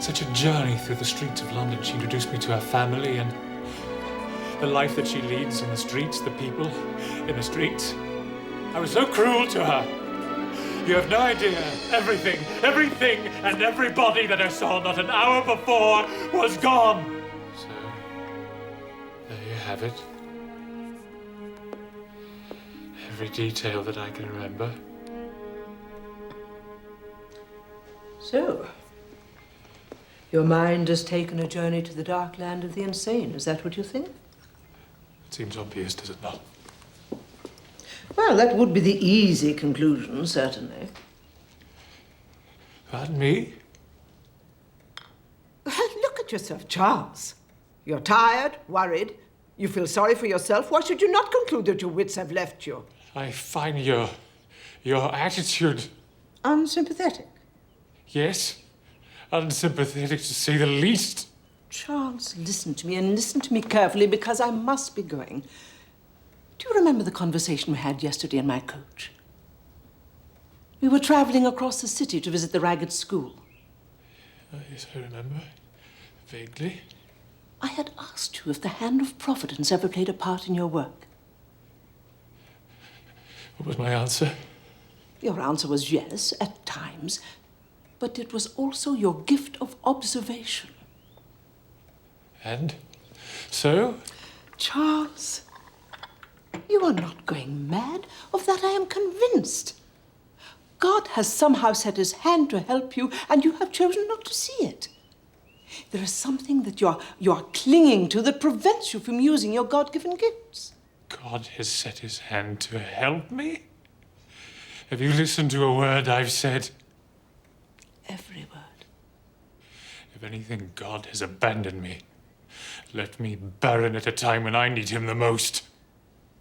such a journey through the streets of London. She introduced me to her family and the life that she leads in the streets, the people in the streets. I was so cruel to her. You have no idea. Everything and everybody that I saw not an hour before was gone. So, there you have it. Every detail that I can remember. So, your mind has taken a journey to the dark land of the insane. Is that what you think? It seems obvious, does it not? Well, that would be the easy conclusion, certainly. Pardon me? Look at yourself, Charles. You're tired, worried. You feel sorry for yourself. Why should you not conclude that your wits have left you? I find your attitude... Unsympathetic. Yes, unsympathetic to say the least. Charles, listen to me, and listen to me carefully, because I must be going. Do you remember the conversation we had yesterday in my coach? We were traveling across the city to visit the Ragged School. Yes, I remember. Vaguely. I had asked you if the hand of Providence ever played a part in your work. What was my answer? Your answer was yes, at times, but it was also your gift of observation. And so? Charles, you are not going mad. Of that I am convinced. God has somehow set his hand to help you, and you have chosen not to see it. There is something that you are clinging to that prevents you from using your God-given gifts. God has set his hand to help me? Have you listened to a word I've said? Every word. If anything, God has abandoned me. Let me barren at a time when I need him the most.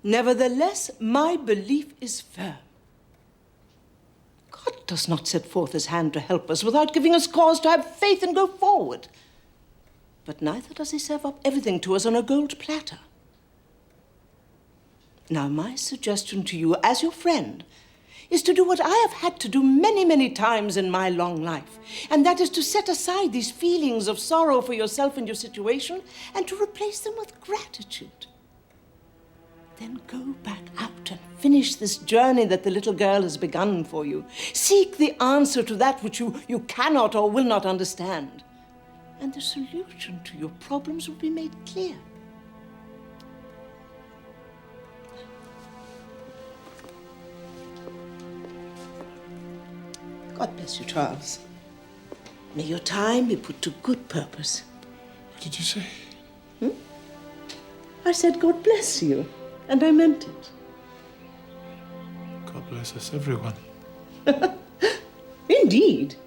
Nevertheless, my belief is firm. God does not set forth his hand to help us without giving us cause to have faith and go forward. But neither does he serve up everything to us on a gold platter. Now, my suggestion to you, as your friend, is to do what I have had to do many, many times in my long life, and that is to set aside these feelings of sorrow for yourself and your situation and to replace them with gratitude. Then go back out and finish this journey that the little girl has begun for you. Seek the answer to that which you cannot or will not understand. And the solution to your problems will be made clear. God bless you, Charles. May your time be put to good purpose. What did you say? I said God bless you. And I meant it. God bless us, everyone. Indeed.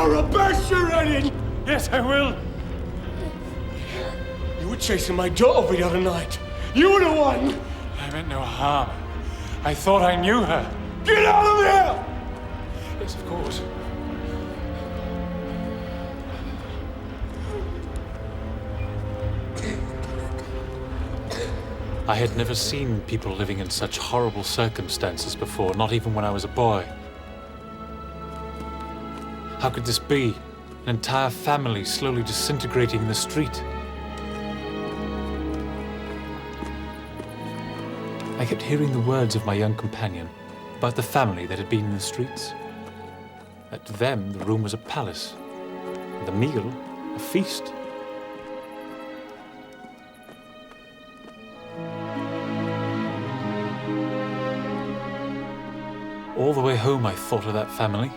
You're a bastard, Redding! Yes, I will. You were chasing my daughter the other night. You were the one! I meant no harm. I thought I knew her. Get out of here! Yes, of course. I had never seen people living in such horrible circumstances before, not even when I was a boy. How could this be? An entire family slowly disintegrating in the street. I kept hearing the words of my young companion about the family that had been in the streets. That to them, the room was a palace, and the meal a feast. All the way home, I thought of that family.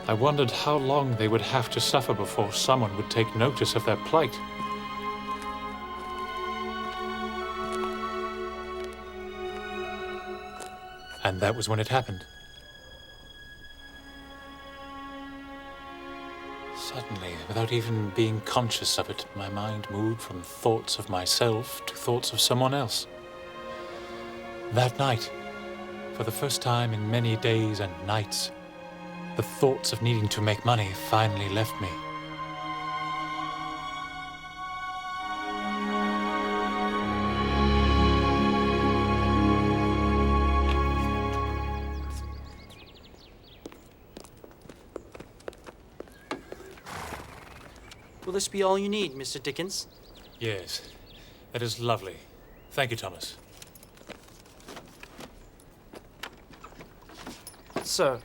I wondered how long they would have to suffer before someone would take notice of their plight. And that was when it happened. Suddenly, without even being conscious of it, my mind moved from thoughts of myself to thoughts of someone else. That night, for the first time in many days and nights, the thoughts of needing to make money finally left me. Will this be all you need, Mr. Dickens? Yes, that is lovely. Thank you, Thomas. Sir,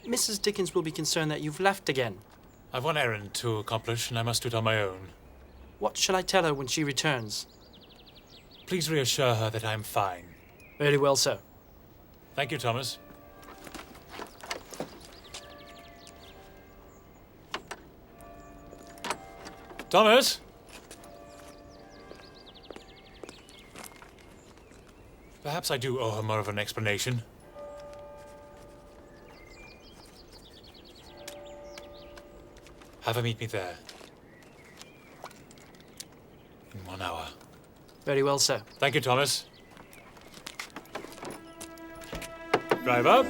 Mrs. Dickens will be concerned that you've left again. I've one errand to accomplish, and I must do it on my own. What shall I tell her when she returns? Please reassure her that I'm fine. Very well, sir. Thank you, Thomas. Thomas? Perhaps I do owe her more of an explanation. Have her meet me there. In 1 hour. Very well, sir. Thank you, Thomas. Drive up.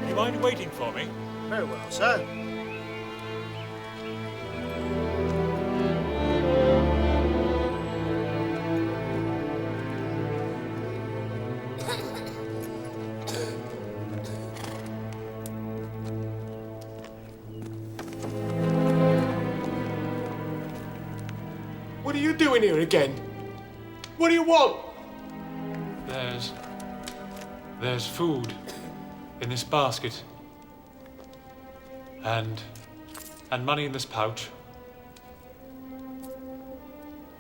You mind waiting for me? Very well, sir. What are you doing here again? What do you want? There's food in this basket. And money in this pouch.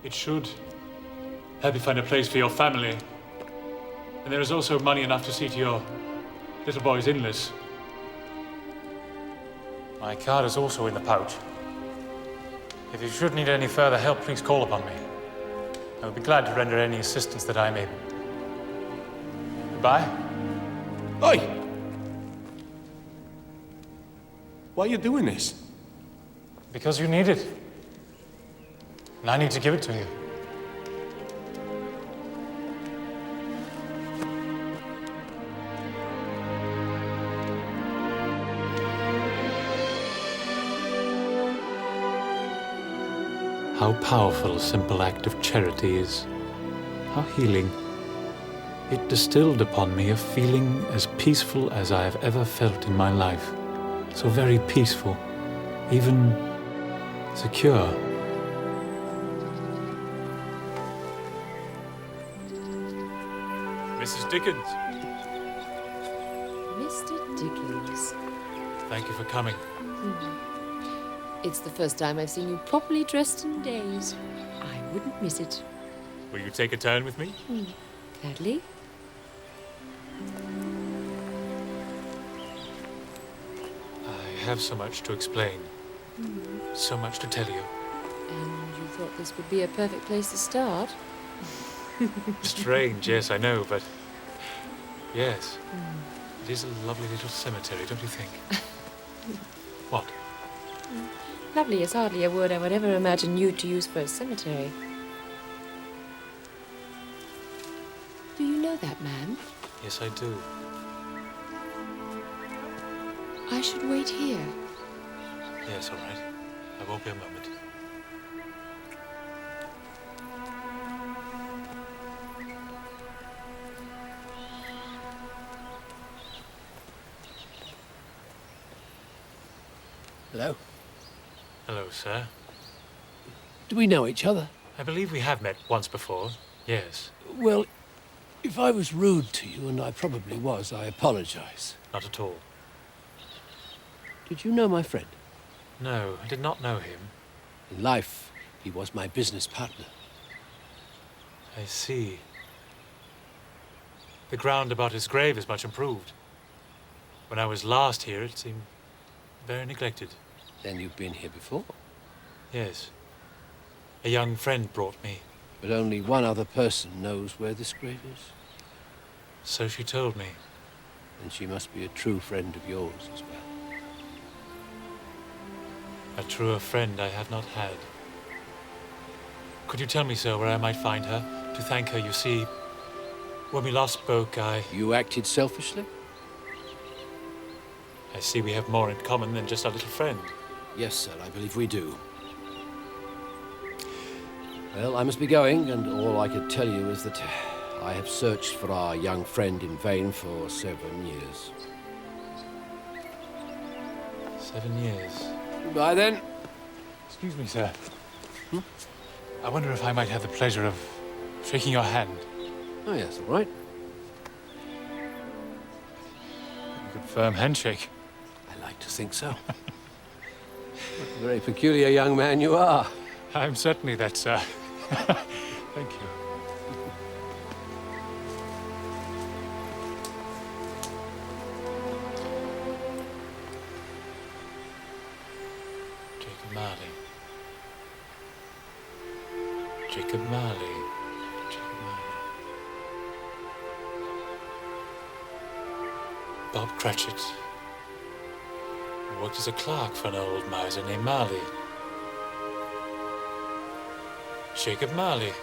It should help you find a place for your family. And there is also money enough to see to your little boy's illness. My card is also in the pouch. If you should need any further help, please call upon me. I will be glad to render any assistance that I am able. Goodbye. Oi! Why are you doing this? Because you need it. And I need to give it to you. How powerful a simple act of charity is. How healing. It distilled upon me a feeling as peaceful as I have ever felt in my life. So very peaceful, even secure. Mrs. Dickens. Mr. Dickens. Thank you for coming. It's the first time I've seen you properly dressed in days. I wouldn't miss it. Will you take a turn with me? Gladly. have so much to explain. So much to tell you. And you thought this would be a perfect place to start? Strange, yes, I know, but... Yes. It is a lovely little cemetery, don't you think? What? Lovely is hardly a word I would ever imagine you to use for a cemetery. Do you know that man? Yes, I do. I should wait here. Yes, all right. I won't be a moment. Hello. Hello, sir. Do we know each other? I believe we have met once before. Yes. Well, if I was rude to you, and I probably was, I apologize. Not at all. Did you know my friend? No, I did not know him. In life, he was my business partner. I see. The ground about his grave is much improved. When I was last here, it seemed very neglected. Then you've been here before? Yes. A young friend brought me. But only one other person knows where this grave is? So she told me. And she must be a true friend of yours as well. A truer friend I have not had. Could you tell me, sir, where I might find her? To thank her, you see, when we last spoke, You acted selfishly? I see we have more in common than just our little friend. Yes, sir, I believe we do. Well, I must be going, and all I could tell you is that I have searched for our young friend in vain for 7 years. 7 years. Goodbye, then. Excuse me, sir. I wonder if I might have the pleasure of shaking your hand. Oh, yes, all right. A good firm handshake. I like to think so. A very peculiar young man you are. I'm certainly that, sir. Thank you. Jacob Marley. Jacob Marley. Jacob Marley. Bob Cratchit. Worked as a clerk for an old miser named Marley. Jacob Marley.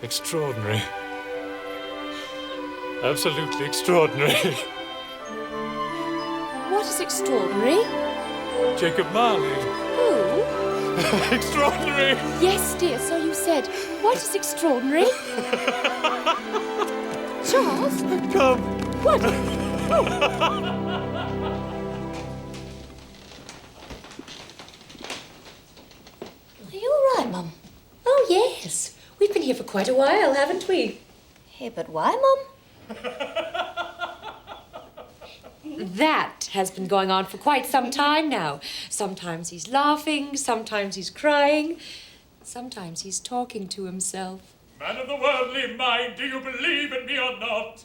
Extraordinary. Absolutely extraordinary. What is extraordinary? Jacob Marley. Who? Extraordinary. Yes, dear, so you said. What is extraordinary? Charles? Come. What? Are you all right, Mum? Oh, yes. We've been here for quite a while, haven't we? Yeah, but why, Mum? That has been going on for quite some time now. Sometimes he's laughing, sometimes he's crying, sometimes he's talking to himself. Man of the worldly mind, do you believe in me or not?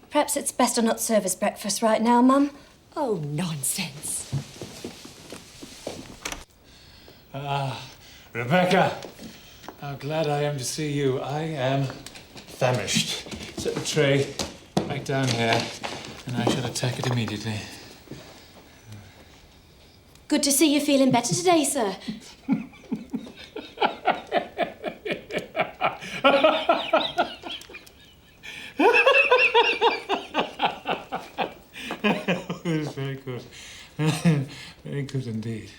Perhaps it's best to not serve us breakfast right now, Mum. Oh, nonsense. Ah, Rebecca, how glad I am to see you. I am famished. Set the tray right down here, and I shall attack it immediately. Good to see you feeling better today, sir. Very good. Very good indeed.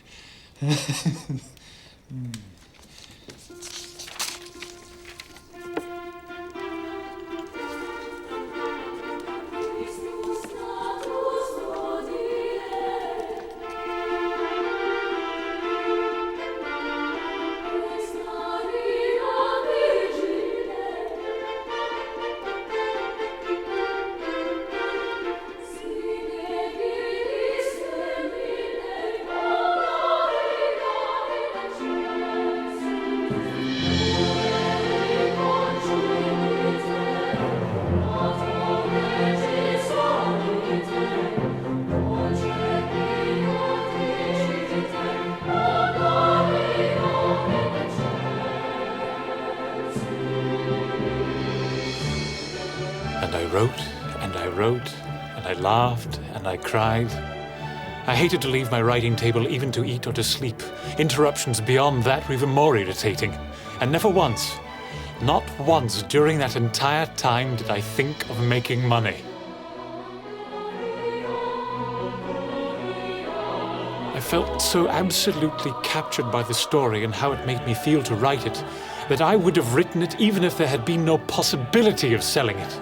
wrote, and I laughed, and I cried. I hated to leave my writing table even to eat or to sleep. Interruptions beyond that were even more irritating. And never once, not once during that entire time did I think of making money. I felt so absolutely captured by the story and how it made me feel to write it, that I would have written it even if there had been no possibility of selling it.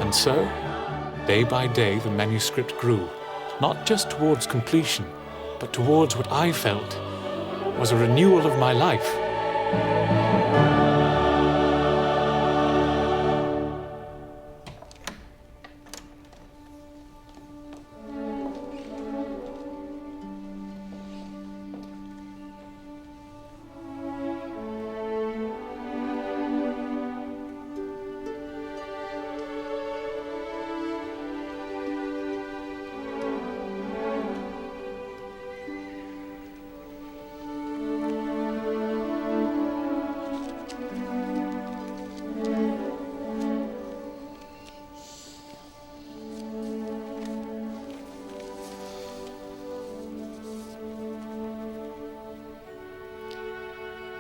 And so, day by day, the manuscript grew, not just towards completion, but towards what I felt was a renewal of my life.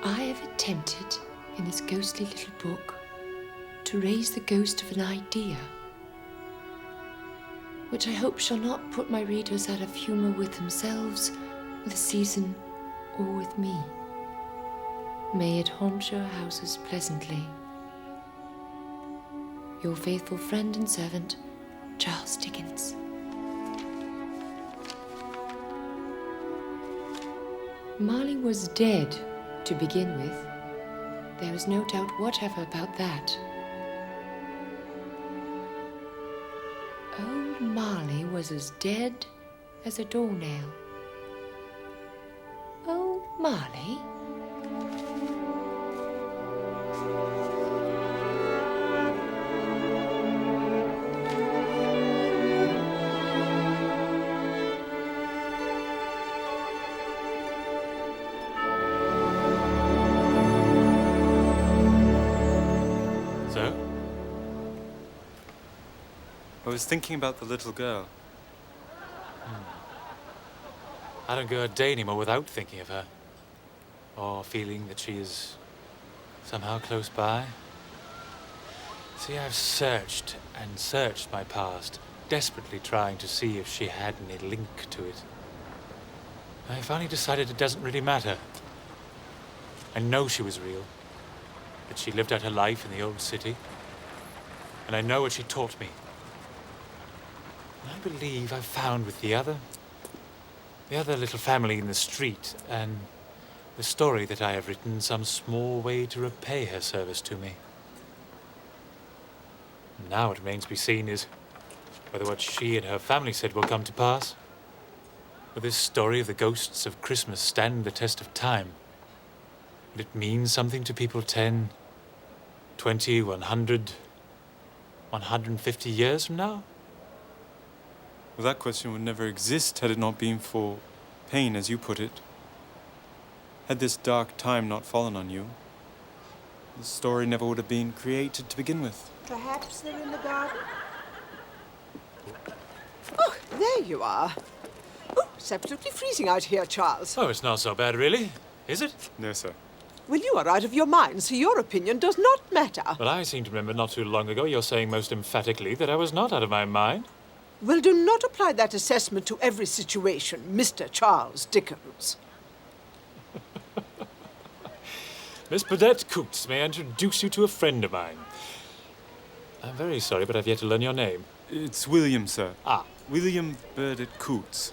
I have attempted, in this ghostly little book, to raise the ghost of an idea, which I hope shall not put my readers out of humour with themselves, with the season, or with me. May it haunt your houses pleasantly. Your faithful friend and servant, Charles Dickens. Marley was dead, to begin with. There is no doubt whatever about that. Old Marley was as dead as a doornail. Old Marley? I was thinking about the little girl. I don't go a day anymore without thinking of her, or feeling that she is somehow close by. See, I've searched and searched my past, desperately trying to see if she had any link to it. I finally decided it doesn't really matter. I know she was real, that she lived out her life in the old city, and I know what she taught me. I believe I've found with the other little family in the street, and the story that I have written, some small way to repay her service to me. Now what remains to be seen is whether what she and her family said will come to pass. Will this story of the ghosts of Christmas stand the test of time? Will it mean something to people 10, 20, 100, 150 years from now? Well, that question would never exist had it not been for pain, as you put it. Had this dark time not fallen on you, the story never would have been created to begin with. Perhaps they're in the garden? Oh, there you are. Oh, it's absolutely freezing out here, Charles. Oh, it's not so bad, really, is it? No, sir. Well, you are out of your mind, so your opinion does not matter. Well, I seem to remember not too long ago you're saying most emphatically that I was not out of my mind. Well, do not apply that assessment to every situation, Mr. Charles Dickens. Miss Burdett Coots, may I introduce you to a friend of mine? I'm very sorry, but I've yet to learn your name. It's William, sir. Ah. William Burdett Coots.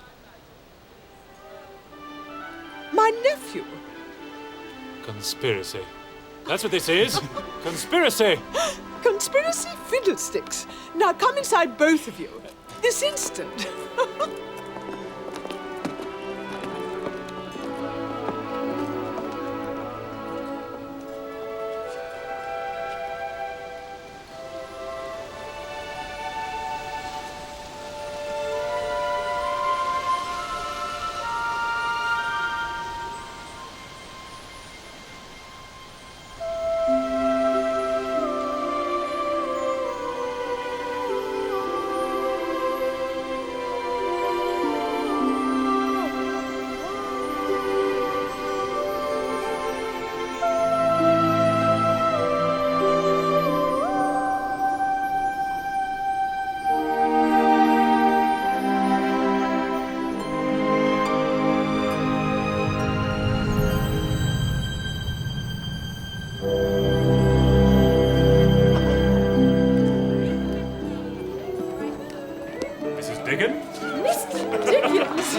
My nephew. Conspiracy. That's what this is. Conspiracy. Conspiracy fiddlesticks. Now come inside, both of you. This instant. Mrs. Dickens? Mr. Dickens!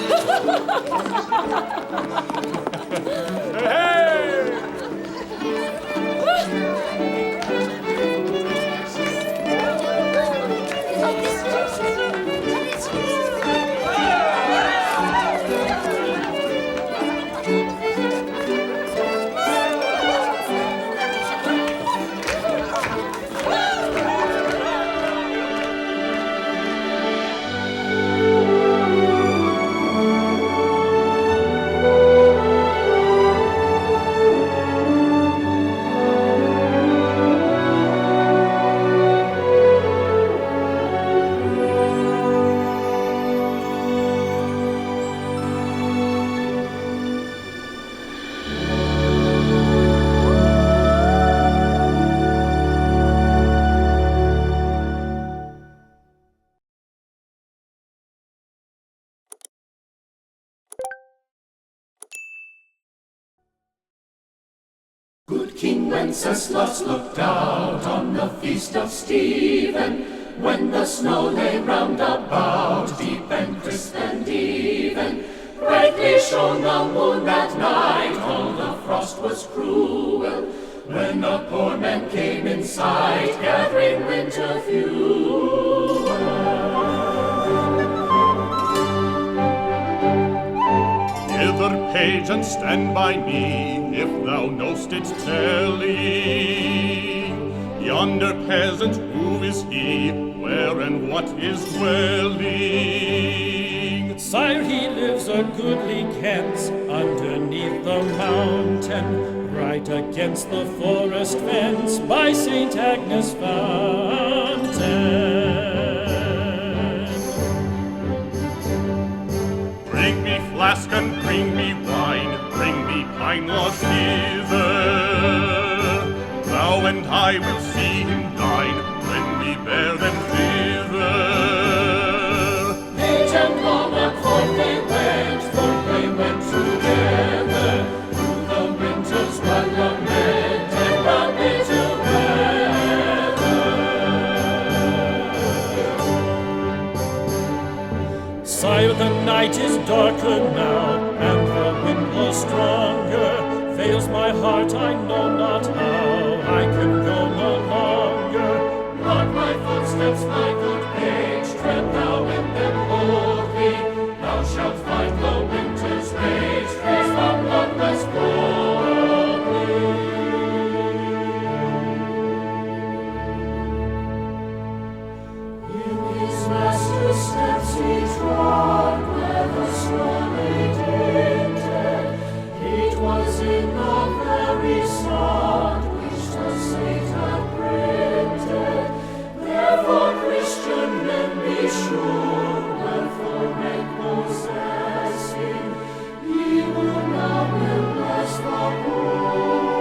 Good King Wenceslas looked out on the feast of Stephen, when the snow lay round about, deep and crisp and even. Brightly shone the moon that night, all the frost was cruel, when the poor men came in sight, gathering winter fuel. Hither, page, and stand by me, if thou know'st its telling. Yonder peasant, who is he? Where and what is dwelling? Sire, he lives a goodly Kent, underneath the mountain, right against the forest fence, by St. Agnes' fountain. Bring me flask and bring me wine, bring me pine logs hither. Thou and I will see him dine, when we bear them thither. Page and monarch forth they went together, through the winter's wild lament and the bitter weather. Sire, the night is darker now, and the wind blows stronger. Fails my heart, I know not how, I can go no longer. Mark my footsteps, my good page, tread thou in them boldly. Thou shalt find the winter's rage, freeze the bloodless boldly. In his master's steps he trod, where the snow lay dinted. It was in the very sod which the saint had printed. Therefore, Christian men, be sure, wherefore rank possessing, ye will now will bless the poor.